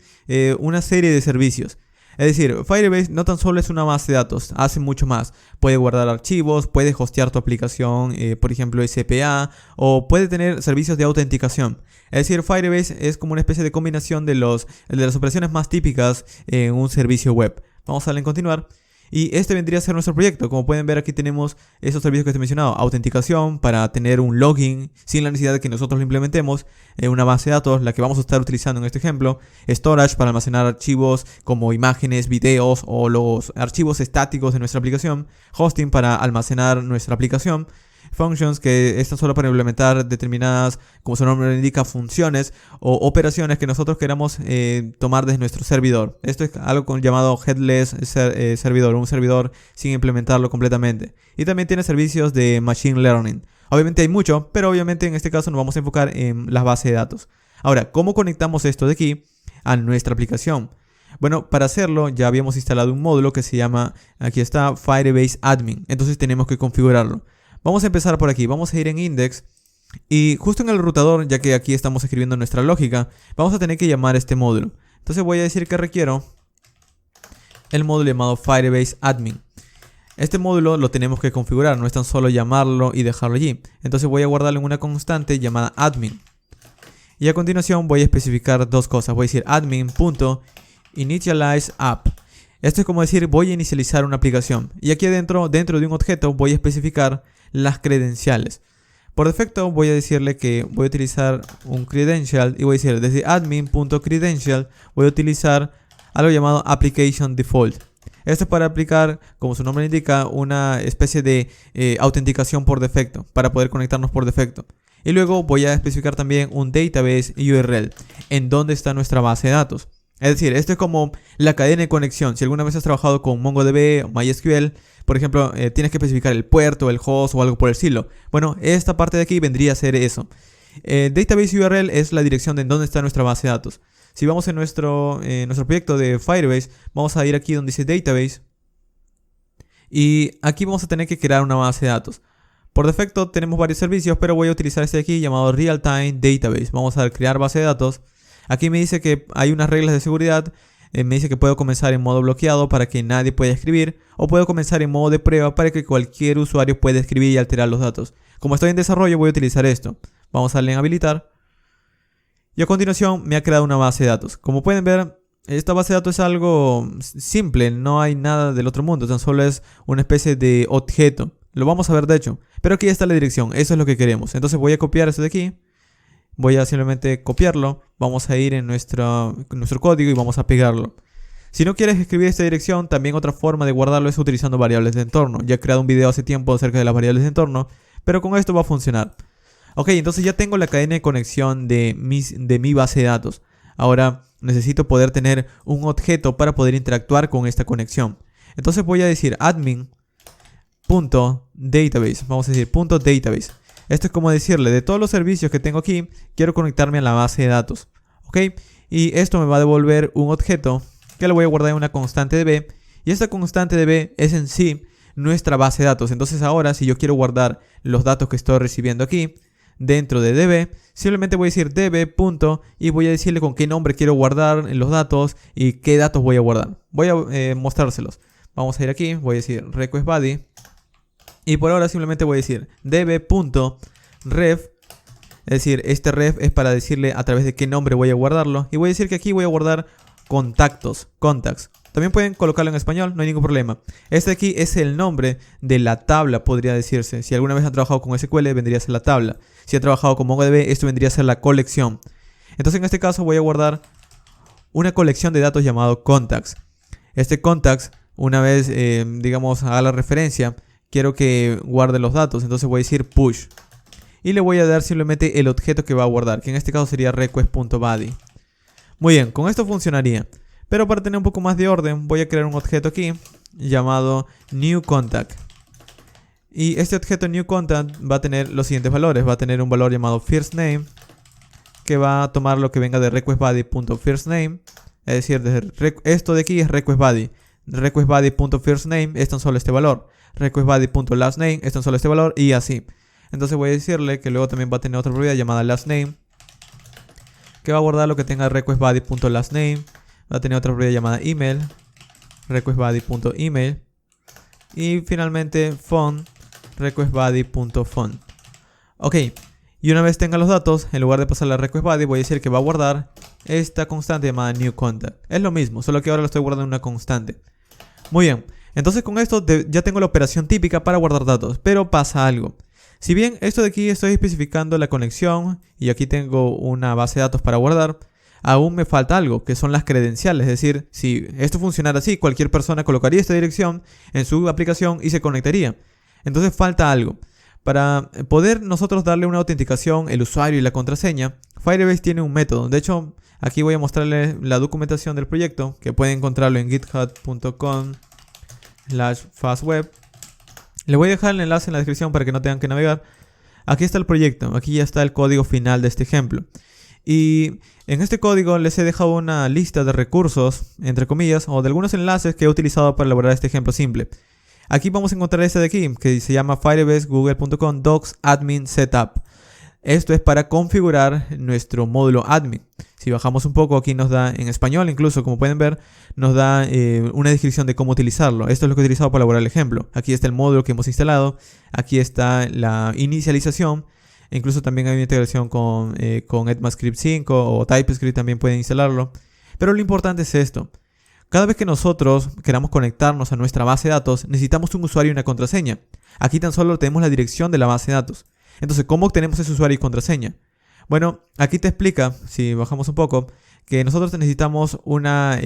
una serie de servicios. Es decir, Firebase no tan solo es una base de datos, hace mucho más. Puede guardar archivos, puede hostear tu aplicación, por ejemplo SPA, o puede tener servicios de autenticación. Es decir, Firebase es como una especie de combinación de las operaciones más típicas en un servicio web. Vamos a darle en continuar. Y este vendría a ser nuestro proyecto. Como pueden ver, aquí tenemos esos servicios que te he mencionado. Autenticación para tener un login sin la necesidad de que nosotros lo implementemos. Una base de datos, la que vamos a estar utilizando en este ejemplo. Storage para almacenar archivos como imágenes, videos o los archivos estáticos de nuestra aplicación. Hosting para almacenar nuestra aplicación. Functions, que están solo para implementar determinadas, como su nombre lo indica, funciones o operaciones que nosotros queramos tomar desde nuestro servidor. Esto es algo llamado headless servidor, un servidor sin implementarlo completamente. Y también tiene servicios de machine learning. Obviamente hay mucho, pero obviamente en este caso nos vamos a enfocar en las bases de datos. Ahora, ¿cómo conectamos esto de aquí a nuestra aplicación? Bueno, para hacerlo ya habíamos instalado un módulo que se llama, aquí está, Firebase Admin. Entonces tenemos que configurarlo. Vamos a empezar por aquí, vamos a ir en index y justo en el routador, ya que aquí estamos escribiendo nuestra lógica, vamos a tener que llamar a este módulo. Entonces voy a decir que requiero el módulo llamado Firebase Admin. Este módulo lo tenemos que configurar, no es tan solo llamarlo y dejarlo allí. Entonces voy a guardarlo en una constante llamada admin. Y a continuación voy a especificar dos cosas, voy a decir admin.initializeApp. Esto es como decir, voy a inicializar una aplicación. Y aquí dentro de un objeto voy a especificar las credenciales. Por defecto voy a decirle que voy a utilizar un credential y voy a decir desde admin.credential voy a utilizar algo llamado application default. Esto es para aplicar, como su nombre indica, una especie de autenticación por defecto, para poder conectarnos por defecto. Y luego voy a especificar también un database URL, en donde está nuestra base de datos. Es decir, esto es como la cadena de conexión. Si alguna vez has trabajado con MongoDB o MySQL, por ejemplo, tienes que especificar el puerto, el host o algo por el estilo. Bueno, esta parte de aquí vendría a ser eso. Database URL es la dirección de en dónde está nuestra base de datos. Si vamos en nuestro proyecto de Firebase, vamos a ir aquí donde dice Database. Y aquí vamos a tener que crear una base de datos. Por defecto tenemos varios servicios, pero voy a utilizar este de aquí llamado Real Time Database. Vamos a crear base de datos. Aquí me dice que hay unas reglas de seguridad. Me dice que puedo comenzar en modo bloqueado para que nadie pueda escribir. O puedo comenzar en modo de prueba para que cualquier usuario pueda escribir y alterar los datos. Como estoy en desarrollo voy a utilizar esto. Vamos a darle en habilitar. Y a continuación me ha creado una base de datos. Como pueden ver, esta base de datos es algo simple. No hay nada del otro mundo. Tan solo es una especie de objeto. Lo vamos a ver de hecho. Pero aquí está la dirección. Eso es lo que queremos. Entonces voy a copiar esto de aquí. Voy a simplemente copiarlo. Vamos a ir en nuestro código y vamos a pegarlo. Si no quieres escribir esta dirección, también otra forma de guardarlo es utilizando variables de entorno. Ya he creado un video hace tiempo acerca de las variables de entorno, pero con esto va a funcionar. Ok, entonces ya tengo la cadena de conexión de mi base de datos. Ahora necesito poder tener un objeto para poder interactuar con esta conexión. Entonces voy a decir admin.database. Vamos a decir .database. Esto es como decirle, de todos los servicios que tengo aquí, quiero conectarme a la base de datos. ¿Ok? Y esto me va a devolver un objeto que lo voy a guardar en una constante db. Y esta constante db es en sí nuestra base de datos. Entonces ahora, si yo quiero guardar los datos que estoy recibiendo aquí, dentro de db, simplemente voy a decir db. Y voy a decirle con qué nombre quiero guardar los datos y qué datos voy a guardar. Voy a mostrárselos. Vamos a ir aquí, voy a decir request body. Y por ahora simplemente voy a decir db.ref. Es decir, este ref es para decirle a través de qué nombre voy a guardarlo. Y voy a decir que aquí voy a guardar contacts. También pueden colocarlo en español, no hay ningún problema. Este de aquí es el nombre de la tabla, podría decirse. Si alguna vez han trabajado con SQL, vendría a ser la tabla. Si han trabajado con MongoDB, esto vendría a ser la colección. Entonces en este caso voy a guardar una colección de datos llamado contacts. Este contacts, una vez, digamos, haga la referencia, quiero que guarde los datos, entonces voy a decir push. Y le voy a dar simplemente el objeto que va a guardar, que en este caso sería request.body. Muy bien, con esto funcionaría. Pero para tener un poco más de orden, voy a crear un objeto aquí llamado newContact. Y este objeto newContact va a tener los siguientes valores. Va a tener un valor llamado firstName, que va a tomar lo que venga de requestBody.firstName. Es decir, esto de aquí es requestBody. requestBody.firstName es tan solo este valor. requestBody.lastName es tan solo este valor y así. Entonces voy a decirle que luego también va a tener otra propiedad llamada lastName, que va a guardar lo que tenga requestBody.lastName. Va a tener otra propiedad llamada email, requestbody.email y finalmente phone requestbody.phone. Ok, y una vez tenga los datos, en lugar de pasarle a requestbody, voy a decir que va a guardar esta constante llamada newContact. Es lo mismo, solo que ahora lo estoy guardando en una constante. Muy bien, entonces con esto ya tengo la operación típica para guardar datos, pero pasa algo. Si bien esto de aquí estoy especificando la conexión y aquí tengo una base de datos para guardar, aún me falta algo, que son las credenciales. Es decir, si esto funcionara así, cualquier persona colocaría esta dirección en su aplicación y se conectaría. Entonces falta algo. Para poder nosotros darle una autenticación, el usuario y la contraseña, Firebase tiene un método. De hecho, aquí voy a mostrarles la documentación del proyecto, que pueden encontrarlo en github.com/fastweb. Les voy a dejar el enlace en la descripción para que no tengan que navegar. Aquí está el proyecto, aquí ya está el código final de este ejemplo. Y en este código les he dejado una lista de recursos, entre comillas, o de algunos enlaces que he utilizado para elaborar este ejemplo simple. Aquí vamos a encontrar este de aquí, que se llama firebase.google.com docs admin setup. Esto es para configurar nuestro módulo admin. Si bajamos un poco, aquí nos da en español, incluso como pueden ver, nos da una descripción de cómo utilizarlo. Esto es lo que he utilizado para elaborar el ejemplo. Aquí está el módulo que hemos instalado, aquí está la inicialización, e incluso también hay una integración con ECMAScript 5 o TypeScript, también pueden instalarlo. Pero lo importante es esto. Cada vez que nosotros queramos conectarnos a nuestra base de datos, necesitamos un usuario y una contraseña. Aquí tan solo tenemos la dirección de la base de datos. Entonces, ¿cómo obtenemos ese usuario y contraseña? Bueno, aquí te explica, si bajamos un poco, que nosotros necesitamos una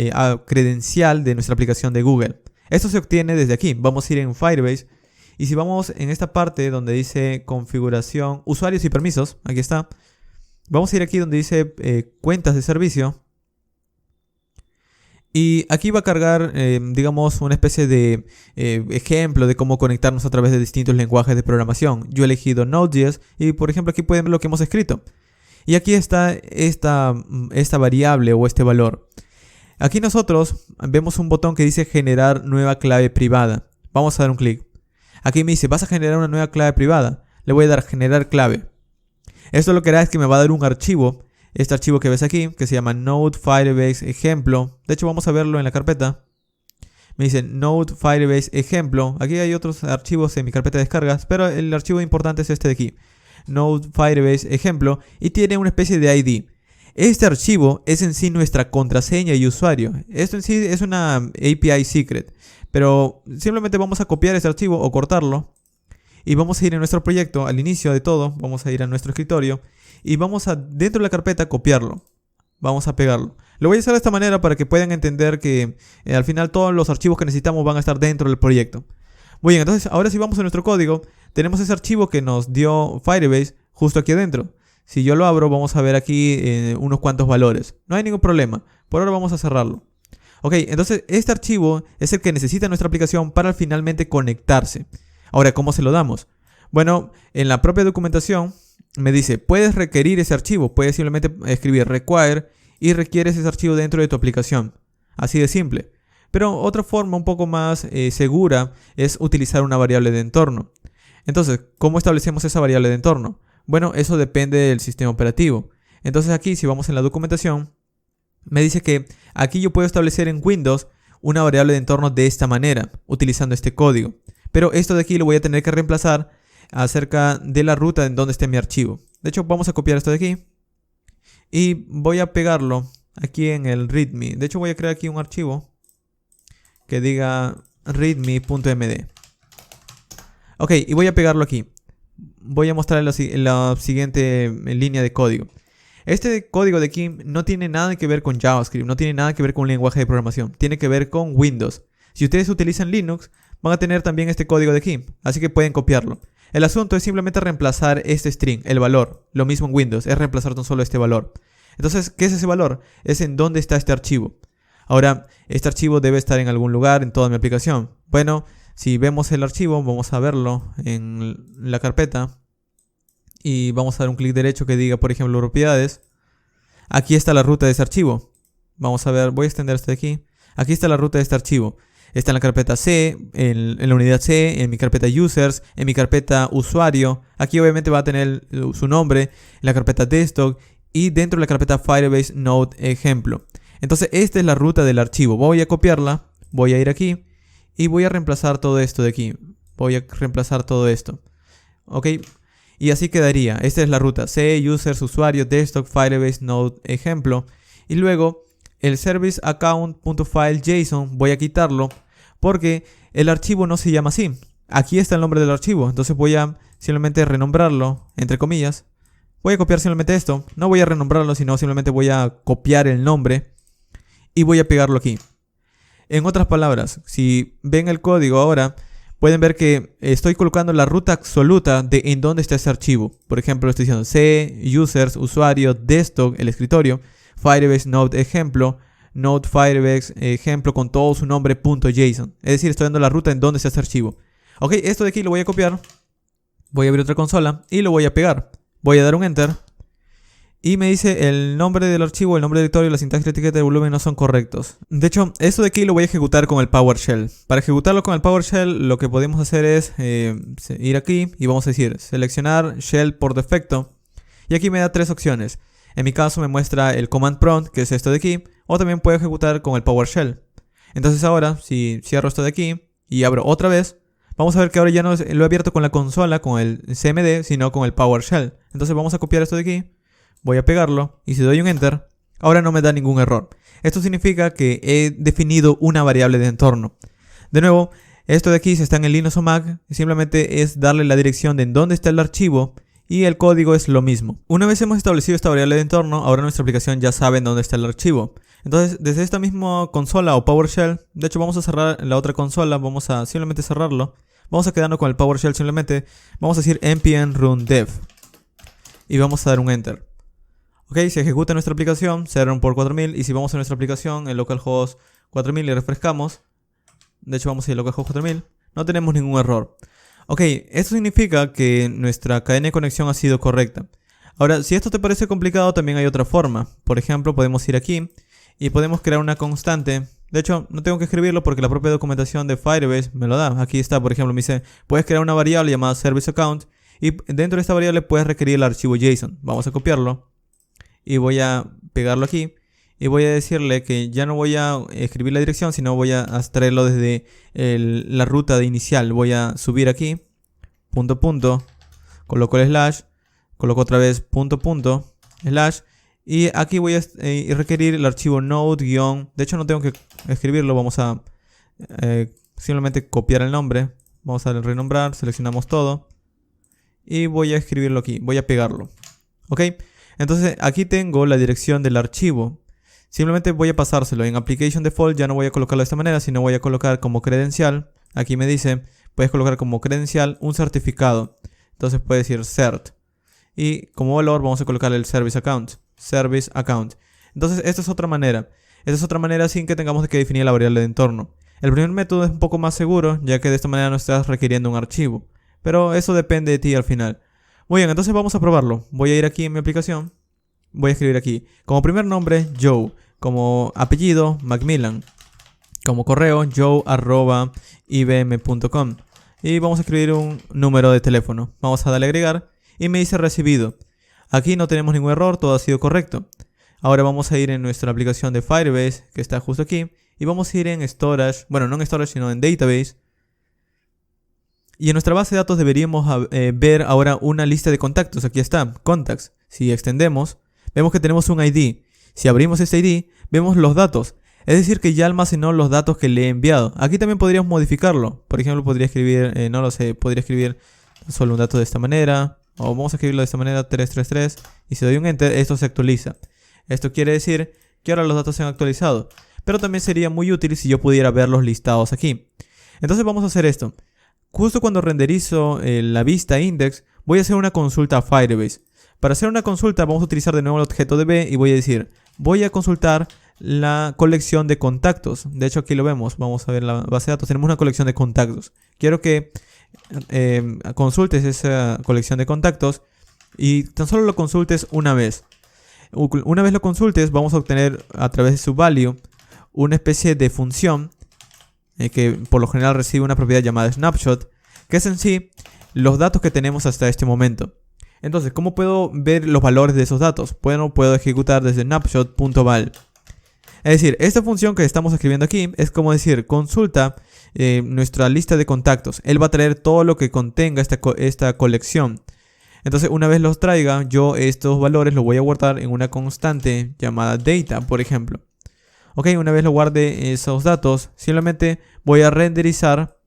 credencial de nuestra aplicación de Google. Esto se obtiene desde aquí. Vamos a ir en Firebase. Y si vamos en esta parte donde dice configuración, usuarios y permisos, aquí está. Vamos a ir aquí donde dice cuentas de servicio. Y aquí va a cargar, digamos, una especie de ejemplo de cómo conectarnos a través de distintos lenguajes de programación. Yo he elegido Node.js y, por ejemplo, aquí pueden ver lo que hemos escrito. Y aquí está esta variable o este valor. Aquí nosotros vemos un botón que dice generar nueva clave privada. Vamos a dar un clic. Aquí me dice, vas a generar una nueva clave privada. Le voy a dar generar clave. Esto lo que hará es que me va a dar un archivo. Este archivo que ves aquí, que se llama Node Firebase ejemplo. De hecho, vamos a verlo en la carpeta. Me dice Node Firebase ejemplo. Aquí hay otros archivos en mi carpeta de descargas, pero el archivo importante es este de aquí. Node Firebase ejemplo. Y tiene una especie de ID. Este archivo es en sí nuestra contraseña y usuario. Esto en sí es una API secret. Pero simplemente vamos a copiar este archivo o cortarlo. Y vamos a ir en nuestro proyecto, al inicio de todo, vamos a ir a nuestro escritorio. Y vamos a, dentro de la carpeta, copiarlo. Vamos a pegarlo. Lo voy a hacer de esta manera para que puedan entender que al final todos los archivos que necesitamos van a estar dentro del proyecto. Muy bien, entonces ahora si vamos a nuestro código, tenemos ese archivo que nos dio Firebase justo aquí adentro. Si yo lo abro, vamos a ver aquí unos cuantos valores. No hay ningún problema. Por ahora vamos a cerrarlo. Ok, entonces este archivo es el que necesita nuestra aplicación para finalmente conectarse. Ahora, ¿cómo se lo damos? Bueno, en la propia documentación me dice, puedes requerir ese archivo, puedes simplemente escribir require y requieres ese archivo dentro de tu aplicación. Así de simple. Pero otra forma un poco más segura es utilizar una variable de entorno. Entonces, ¿cómo establecemos esa variable de entorno? Bueno, eso depende del sistema operativo. Entonces aquí, si vamos en la documentación, me dice que aquí yo puedo establecer en Windows una variable de entorno de esta manera, utilizando este código. Pero esto de aquí lo voy a tener que reemplazar acerca de la ruta en donde esté mi archivo. De hecho, vamos a copiar esto de aquí y voy a pegarlo aquí en el readme. De hecho, voy a crear aquí un archivo que diga readme.md. Ok, y voy a pegarlo aquí. Voy a mostrarles la siguiente línea de código. Este código de aquí no tiene nada que ver con JavaScript, no tiene nada que ver con un lenguaje de programación. Tiene que ver con Windows. Si ustedes utilizan Linux, van a tener también este código de aquí, así que pueden copiarlo. El asunto es simplemente reemplazar este string, el valor. Lo mismo en Windows, es reemplazar tan solo este valor. Entonces, ¿qué es ese valor? Es en dónde está este archivo. Ahora, este archivo debe estar en algún lugar en toda mi aplicación. Bueno, si vemos el archivo, vamos a verlo en la carpeta. Y vamos a dar un clic derecho que diga, por ejemplo, propiedades. Aquí está la ruta de ese archivo. Vamos a ver, voy a extender esto de aquí. Aquí está la ruta de este archivo. Está en la carpeta C, en la unidad C, en mi carpeta users, en mi carpeta usuario. Aquí obviamente va a tener su nombre, en la carpeta desktop y dentro de la carpeta Firebase Node ejemplo. Entonces esta es la ruta del archivo. Voy a copiarla, voy a ir aquí y voy a reemplazar todo esto de aquí. Voy a reemplazar todo esto. Ok, y así quedaría. Esta es la ruta C, users, usuario, desktop, firebase, node, ejemplo. Y luego el service account.file.json voy a quitarlo porque el archivo no se llama así. Aquí está el nombre del archivo, entonces voy a simplemente renombrarlo, entre comillas. Voy a copiar simplemente esto, no voy a renombrarlo, sino simplemente voy a copiar el nombre y voy a pegarlo aquí. En otras palabras, si ven el código ahora, pueden ver que estoy colocando la ruta absoluta de en dónde está ese archivo. Por ejemplo, estoy diciendo C, users, usuario, desktop, el escritorio, firebase, node, ejemplo, node, firebase, ejemplo, con todo su nombre, .json. Es decir, estoy dando la ruta en dónde está ese archivo. Ok, esto de aquí lo voy a copiar. Voy a abrir otra consola y lo voy a pegar. Voy a dar un enter. Y me dice el nombre del archivo, el nombre del directorio, la sintaxis, la etiqueta y el volumen no son correctos. De hecho, esto de aquí lo voy a ejecutar con el PowerShell. Para ejecutarlo con el PowerShell, lo que podemos hacer es ir aquí y vamos a decir seleccionar shell por defecto. Y aquí me da tres opciones. En mi caso me muestra el command prompt, que es esto de aquí. O también puedo ejecutar con el PowerShell. Entonces ahora, si cierro esto de aquí y abro otra vez, vamos a ver que ahora ya no lo he abierto con la consola, con el CMD, sino con el PowerShell. Entonces vamos a copiar esto de aquí. Voy a pegarlo y si doy un enter, ahora no me da ningún error. Esto significa que he definido una variable de entorno. De nuevo, esto de aquí, si está en el Linux o Mac, simplemente es darle la dirección de en dónde está el archivo y el código es lo mismo. Una vez hemos establecido esta variable de entorno, ahora nuestra aplicación ya sabe en dónde está el archivo. Entonces, desde esta misma consola o PowerShell, de hecho vamos a cerrar la otra consola, vamos a simplemente cerrarlo. Vamos a quedarnos con el PowerShell simplemente, vamos a decir npm run dev y vamos a dar un enter. Ok, se ejecuta nuestra aplicación, se run por 4000 y si vamos a nuestra aplicación, el localhost 4000 y refrescamos, de hecho vamos a ir al localhost 4000, no tenemos ningún error. Ok, esto significa que nuestra cadena de conexión ha sido correcta. Ahora, si esto te parece complicado, también hay otra forma. Por ejemplo, podemos ir aquí y podemos crear una constante. De hecho, no tengo que escribirlo porque la propia documentación de Firebase me lo da. Aquí está, por ejemplo, me dice, puedes crear una variable llamada service account y dentro de esta variable puedes requerir el archivo JSON. Vamos a copiarlo. Y voy a pegarlo aquí. Y voy a decirle que ya no voy a escribir la dirección, sino voy a extraerlo desde la ruta de inicial. Voy a subir aquí. Punto, punto. Coloco el slash. Coloco otra vez punto, punto. Slash. Y aquí voy a requerir el archivo node-. De hecho no tengo que escribirlo. Vamos a simplemente copiar el nombre. Vamos a renombrar. Seleccionamos todo. Y voy a escribirlo aquí. Voy a pegarlo. ¿Ok? Entonces aquí tengo la dirección del archivo. Simplemente voy a pasárselo. En Application Default ya no voy a colocarlo de esta manera, sino voy a colocar como credencial. Aquí me dice, puedes colocar como credencial un certificado. Entonces puede decir cert. Y como valor vamos a colocar el service account. Service account. Entonces esta es otra manera. Esta es otra manera sin que tengamos que definir la variable de entorno. El primer método es un poco más seguro, ya que de esta manera no estás requiriendo un archivo. Pero eso depende de ti al final. Muy bien, entonces vamos a probarlo. Voy a ir aquí en mi aplicación. Voy a escribir aquí. Como primer nombre, Joe. Como apellido, Macmillan. Como correo, joe@ibm.com. Y vamos a escribir un número de teléfono. Vamos a darle a agregar. Y me dice recibido. Aquí no tenemos ningún error, todo ha sido correcto. Ahora vamos a ir en nuestra aplicación de Firebase, que está justo aquí. Y vamos a ir en Storage. Bueno, no en Storage, sino en Database. Y en nuestra base de datos deberíamos ver ahora una lista de contactos. Aquí está, contacts. Si extendemos, vemos que tenemos un ID. Si abrimos ese ID, vemos los datos. Es decir, que ya almacenó los datos que le he enviado. Aquí también podríamos modificarlo. Por ejemplo, podría escribir, no lo sé, podría escribir solo un dato de esta manera. O vamos a escribirlo de esta manera, 333. Y si doy un enter, esto se actualiza. Esto quiere decir que ahora los datos se han actualizado. Pero también sería muy útil si yo pudiera ver los listados aquí. Entonces vamos a hacer esto. Justo cuando renderizo la vista index, voy a hacer una consulta a Firebase. Para hacer una consulta vamos a utilizar de nuevo el objeto DB y voy a decir, voy a consultar la colección de contactos. De hecho aquí lo vemos, vamos a ver la base de datos, tenemos una colección de contactos. Quiero que consultes esa colección de contactos y tan solo lo consultes una vez. Una vez lo consultes vamos a obtener a través de su value una especie de función que por lo general recibe una propiedad llamada snapshot, que es en sí los datos que tenemos hasta este momento. Entonces, ¿cómo puedo ver los valores de esos datos? Bueno, puedo ejecutar desde snapshot.val. Es decir, esta función que estamos escribiendo aquí es como decir, consulta nuestra lista de contactos. Él va a traer todo lo que contenga esta colección. Entonces, una vez los traiga, yo estos valores los voy a guardar en una constante llamada data, por ejemplo. Ok, una vez lo guarde esos datos, simplemente voy a renderizar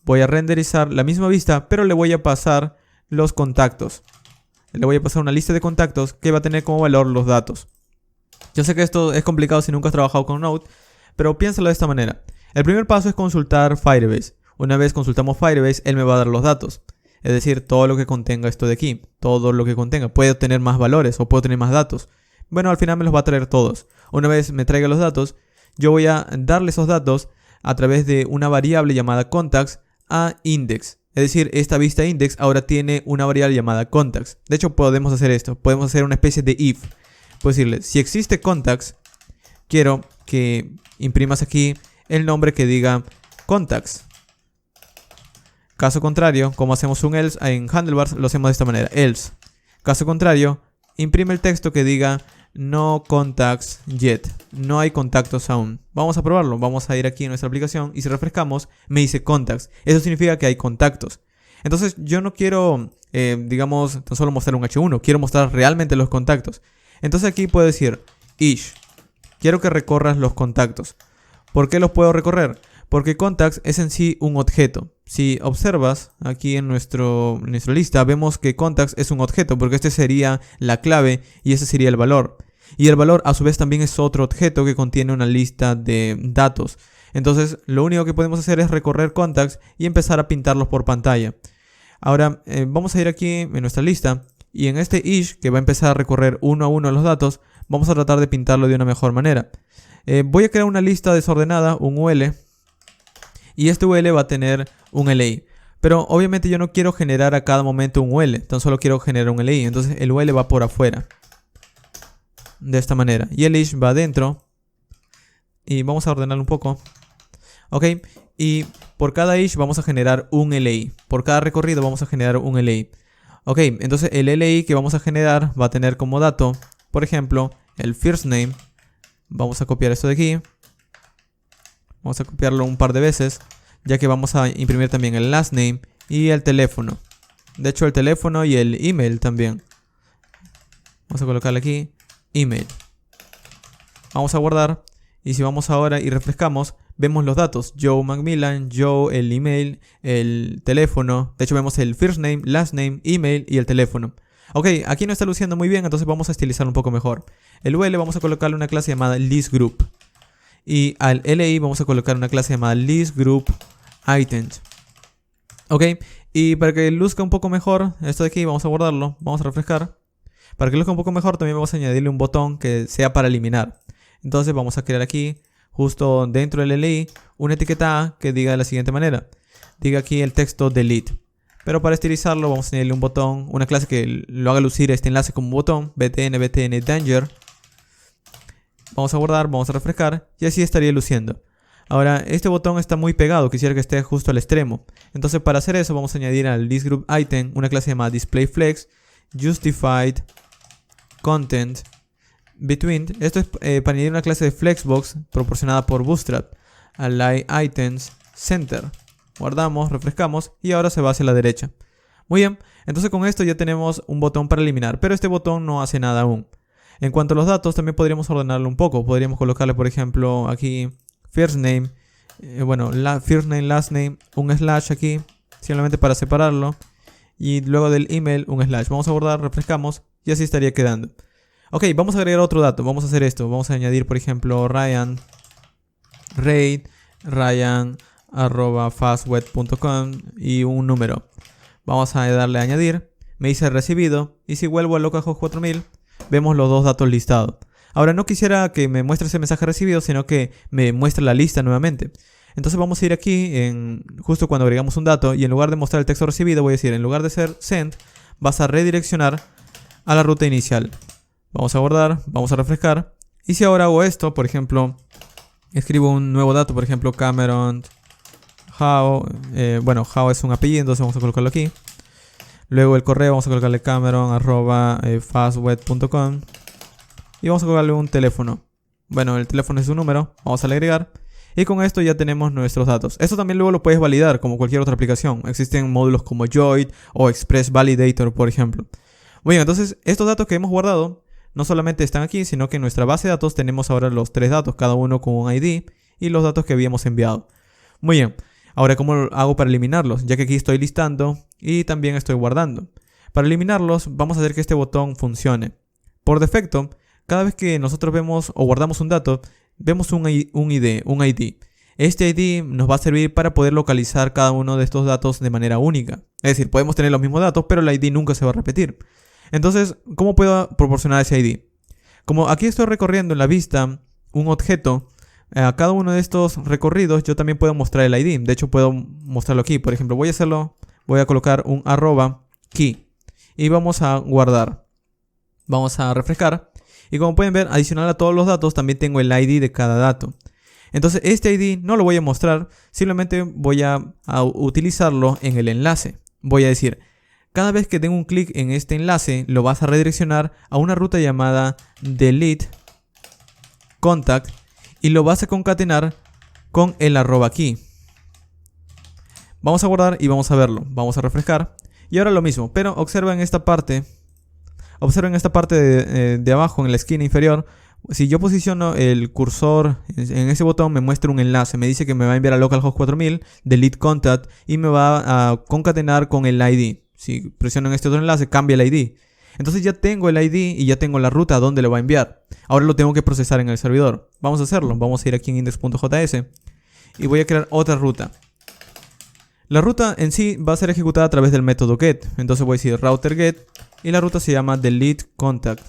la misma vista, pero le voy a pasar los contactos. Le voy a pasar una lista de contactos que va a tener como valor los datos. Yo sé que esto es complicado si nunca has trabajado con Node, pero piénsalo de esta manera. El primer paso es consultar Firebase. Una vez consultamos Firebase, él me va a dar los datos. Es decir, todo lo que contenga esto de aquí. Todo lo que contenga. Puede tener más valores o puedo tener más datos. Bueno, al final me los va a traer todos. Una vez me traiga los datos, yo voy a darle esos datos a través de una variable llamada contacts a index. Es decir, esta vista index ahora tiene una variable llamada contacts. De hecho, podemos hacer esto. Podemos hacer una especie de if. Puedo decirle, si existe contacts, quiero que imprimas aquí el nombre que diga contacts. Caso contrario, como hacemos un else en Handlebars, lo hacemos de esta manera, else. Caso contrario, imprime el texto que diga no contacts yet. No hay contactos aún. Vamos a probarlo. Vamos a ir aquí en nuestra aplicación y si refrescamos, me dice contacts. Eso significa que hay contactos. Entonces, yo no quiero, digamos, tan solo mostrar un H1. Quiero mostrar realmente los contactos. Entonces aquí puedo decir ish. Quiero que recorras los contactos. ¿Por qué los puedo recorrer? Porque contacts es en sí un objeto. Si observas aquí en nuestra lista, vemos que contacts es un objeto, porque este sería la clave y ese sería el valor. Y el valor a su vez también es otro objeto que contiene una lista de datos. Entonces lo único que podemos hacer es recorrer contacts y empezar a pintarlos por pantalla. Ahora vamos a ir aquí en nuestra lista y en este ish que va a empezar a recorrer uno a uno los datos, vamos a tratar de pintarlo de una mejor manera. Voy a crear una lista desordenada, un UL. Y este UL va a tener un LI. Pero obviamente yo no quiero generar a cada momento un UL. Tan solo quiero generar un LI. Entonces el UL va por afuera. De esta manera. Y el ish va adentro. Y vamos a ordenarlo un poco. Ok. Y por cada ish vamos a generar un LI. Por cada recorrido vamos a generar un LI. Ok. Entonces el LI que vamos a generar va a tener como dato, por ejemplo, el first name. Vamos a copiar esto de aquí. Vamos a copiarlo un par de veces, ya que vamos a imprimir también el last name y el teléfono. De hecho, el teléfono y el email también. Vamos a colocarle aquí, email. Vamos a guardar. Y si vamos ahora y refrescamos, vemos los datos. Joe Macmillan, Joe, el email, el teléfono. De hecho, vemos el first name, last name, email y el teléfono. Ok, aquí no está luciendo muy bien, entonces vamos a estilizarlo un poco mejor. El UL vamos a colocarle una clase llamada listGroup. Y al LI vamos a colocar una clase llamada listGroupItems. Ok, y para que luzca un poco mejor, esto de aquí vamos a guardarlo, vamos a refrescar. Para que luzca un poco mejor también vamos a añadirle un botón que sea para eliminar. Entonces vamos a crear aquí, justo dentro del LI, una etiqueta A que diga de la siguiente manera. Diga aquí el texto delete. Pero para estilizarlo vamos a añadirle un botón, una clase que lo haga lucir este enlace como un botón, btn danger. Vamos a guardar, vamos a refrescar y así estaría luciendo. Ahora, este botón está muy pegado, quisiera que esté justo al extremo. Entonces para hacer eso vamos a añadir al listGroupItem una clase llamada displayFlex, justified content between. Esto es para añadir una clase de flexbox proporcionada por Bootstrap. Align items center. Guardamos, refrescamos y ahora se va hacia la derecha. Muy bien, entonces con esto ya tenemos un botón para eliminar, pero este botón no hace nada aún. En cuanto a los datos, también podríamos ordenarlo un poco. Podríamos colocarle, por ejemplo, aquí first name, first name, last name, un slash aquí, simplemente para separarlo. Y luego del email, un slash. Vamos a guardar, refrescamos y así estaría quedando. Ok, vamos a agregar otro dato. Vamos a hacer esto. Vamos a añadir, por ejemplo, Ryan @fastweb.com y un número. Vamos a darle a añadir. Me dice recibido. Y si vuelvo a localhost 4000, vemos los dos datos listados. Ahora no quisiera que me muestre ese mensaje recibido, sino que me muestre la lista nuevamente. Entonces vamos a ir aquí justo cuando agregamos un dato y en lugar de mostrar el texto recibido voy a decir, en lugar de ser send, vas a redireccionar a la ruta inicial. Vamos a guardar, vamos a refrescar. Y si ahora hago esto, por ejemplo, escribo un nuevo dato, por ejemplo, Cameron How. How es un apellido, entonces vamos a colocarlo aquí. Luego el correo vamos a colocarle cameron@fastweb.com y vamos a colocarle un teléfono. Bueno, el teléfono es un número, vamos a agregar. Y con esto ya tenemos nuestros datos. Esto también luego lo puedes validar como cualquier otra aplicación. Existen módulos como Joid o Express Validator, por ejemplo. Muy bien, entonces estos datos que hemos guardado no solamente están aquí, sino que en nuestra base de datos tenemos ahora los 3 datos, cada uno con un ID y los datos que habíamos enviado. Muy bien, ahora ¿cómo hago para eliminarlos? Ya que aquí estoy listando y también estoy guardando. Para eliminarlos vamos a hacer que este botón funcione. Por defecto, cada vez que nosotros vemos o guardamos un dato, vemos un ID. Este ID nos va a servir para poder localizar cada uno de estos datos de manera única. Es decir, podemos tener los mismos datos, pero el ID nunca se va a repetir. Entonces, ¿cómo puedo proporcionar ese ID? Como aquí estoy recorriendo en la vista un objeto, a cada uno de estos recorridos yo también puedo mostrar el ID. De hecho, puedo mostrarlo aquí. Por ejemplo, voy a colocar un @key y vamos a guardar. Vamos a refrescar. Y como pueden ver, adicional a todos los datos, también tengo el ID de cada dato. Entonces, este ID no lo voy a mostrar, simplemente voy a utilizarlo en el enlace. Voy a decir, cada vez que tengo un clic en este enlace, lo vas a redireccionar a una ruta llamada delete contact y lo vas a concatenar con el @key. Vamos a guardar y vamos a verlo. Vamos a refrescar. Y ahora lo mismo, pero observa en esta parte. Observen esta parte de abajo, en la esquina inferior. Si yo posiciono el cursor en ese botón, me muestra un enlace. Me dice que me va a enviar a localhost 4000, delete contact, y me va a concatenar con el ID. Si presiono en este otro enlace, cambia el ID. Entonces ya tengo el ID y ya tengo la ruta a donde lo va a enviar. Ahora lo tengo que procesar en el servidor. Vamos a hacerlo. Vamos a ir aquí en index.js y voy a crear otra ruta. La ruta en sí va a ser ejecutada a través del método get. Entonces voy a decir router get y la ruta se llama delete contact.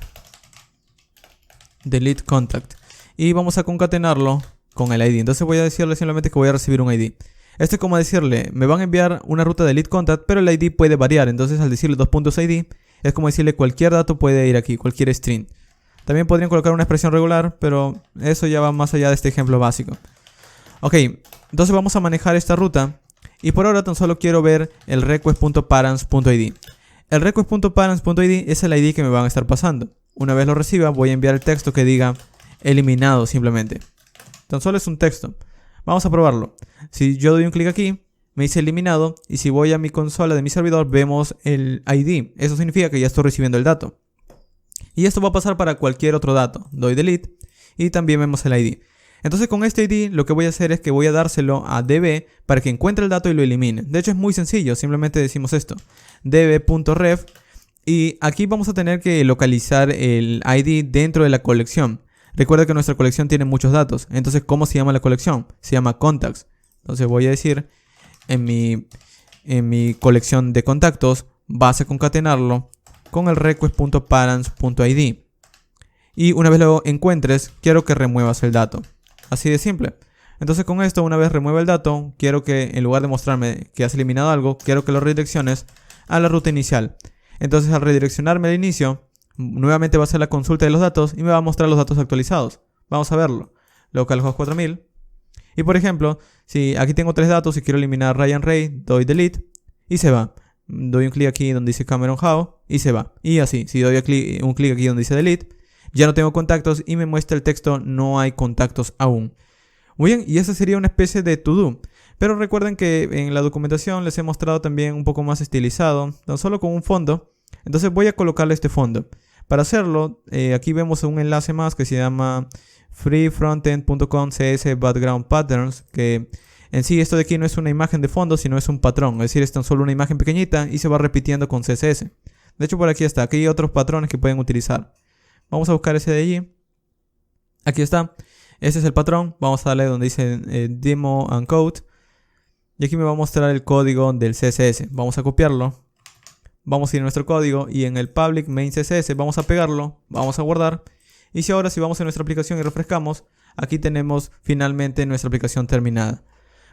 Delete contact. Y vamos a concatenarlo con el ID. Entonces voy a decirle simplemente que voy a recibir un ID. Esto es como decirle, me van a enviar una ruta delete contact, pero el ID puede variar. Entonces al decirle .id, es como decirle cualquier dato puede ir aquí, cualquier string. También podrían colocar una expresión regular, pero eso ya va más allá de este ejemplo básico. Ok, entonces vamos a manejar esta ruta. Y por ahora tan solo quiero ver el request.parents.id. El request.parents.id es el ID que me van a estar pasando. Una vez lo reciba, voy a enviar el texto que diga eliminado simplemente. Tan solo es un texto. Vamos a probarlo. Si yo doy un clic aquí, me dice eliminado. Y si voy a mi consola de mi servidor, vemos el ID. Eso significa que ya estoy recibiendo el dato. Y esto va a pasar para cualquier otro dato. Doy delete y también vemos el ID. Entonces con este ID lo que voy a hacer es que voy a dárselo a db para que encuentre el dato y lo elimine. De hecho es muy sencillo, simplemente decimos esto. db.ref y aquí vamos a tener que localizar el ID dentro de la colección. Recuerda que nuestra colección tiene muchos datos. Entonces, ¿cómo se llama la colección? Se llama contacts. Entonces voy a decir en mi colección de contactos vas a concatenarlo con el request.parents.id. Y una vez lo encuentres, quiero que remuevas el dato. Así de simple. Entonces con esto, una vez remueva el dato, quiero que en lugar de mostrarme que has eliminado algo, quiero que lo redirecciones a la ruta inicial. Entonces al redireccionarme al inicio, nuevamente va a hacer la consulta de los datos y me va a mostrar los datos actualizados. Vamos a verlo. Localhost 4000. Y por ejemplo, si aquí tengo 3 datos y quiero eliminar Ryan Ray, doy delete y se va. Doy un clic aquí donde dice Cameron Howe y se va. Y así, si doy un clic aquí donde dice delete, ya no tengo contactos y me muestra el texto no hay contactos aún. Muy bien, y esa sería una especie de to-do. Pero recuerden que en la documentación les he mostrado también un poco más estilizado, tan solo con un fondo. Entonces voy a colocarle este fondo. Para hacerlo, aquí vemos un enlace más que se llama freefrontend.com cs background patterns, que en sí esto de aquí no es una imagen de fondo, sino es un patrón. Es decir, es tan solo una imagen pequeñita y se va repitiendo con CSS. De hecho, por aquí está. Aquí hay otros patrones que pueden utilizar. Vamos a buscar ese de allí. Aquí está. Ese es el patrón. Vamos a darle donde dice demo and code. Y aquí me va a mostrar el código del CSS. Vamos a copiarlo. Vamos a ir a nuestro código y en el public main CSS vamos a pegarlo. Vamos a guardar. Y si vamos a nuestra aplicación y refrescamos, aquí tenemos finalmente nuestra aplicación terminada.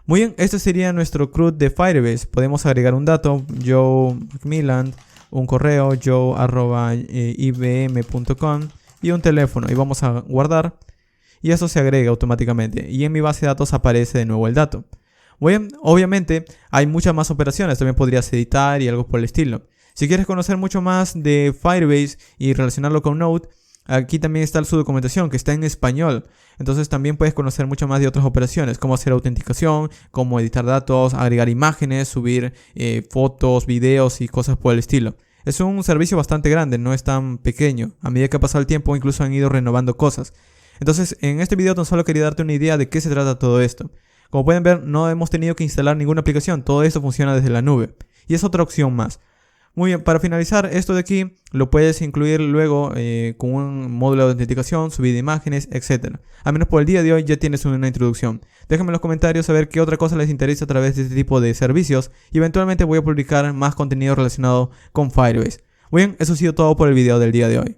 Muy bien, este sería nuestro CRUD de Firebase. Podemos agregar un dato, Joe Macmillan, un correo, joe@ibm.com y un teléfono. Y vamos a guardar y eso se agrega automáticamente. Y en mi base de datos aparece de nuevo el dato. Muy bien, obviamente hay muchas más operaciones. También podrías editar y algo por el estilo. Si quieres conocer mucho más de Firebase y relacionarlo con Node, Aquí también está su documentación, que está en español. Entonces también puedes conocer mucho más de otras operaciones, cómo hacer autenticación, cómo editar datos, agregar imágenes, subir fotos, videos y cosas por el estilo. Es un servicio bastante grande, no es tan pequeño. A medida que ha pasado el tiempo, incluso han ido renovando cosas. Entonces, en este video tan solo quería darte una idea de qué se trata todo esto. Como pueden ver, no hemos tenido que instalar ninguna aplicación, todo esto funciona desde la nube. Y es otra opción más. Muy bien, para finalizar, esto de aquí lo puedes incluir luego con un módulo de autenticación, subir imágenes, etc. Al menos por el día de hoy ya tienes una introducción. Déjame en los comentarios saber qué otra cosa les interesa a través de este tipo de servicios y eventualmente voy a publicar más contenido relacionado con Firebase. Muy bien, eso ha sido todo por el video del día de hoy.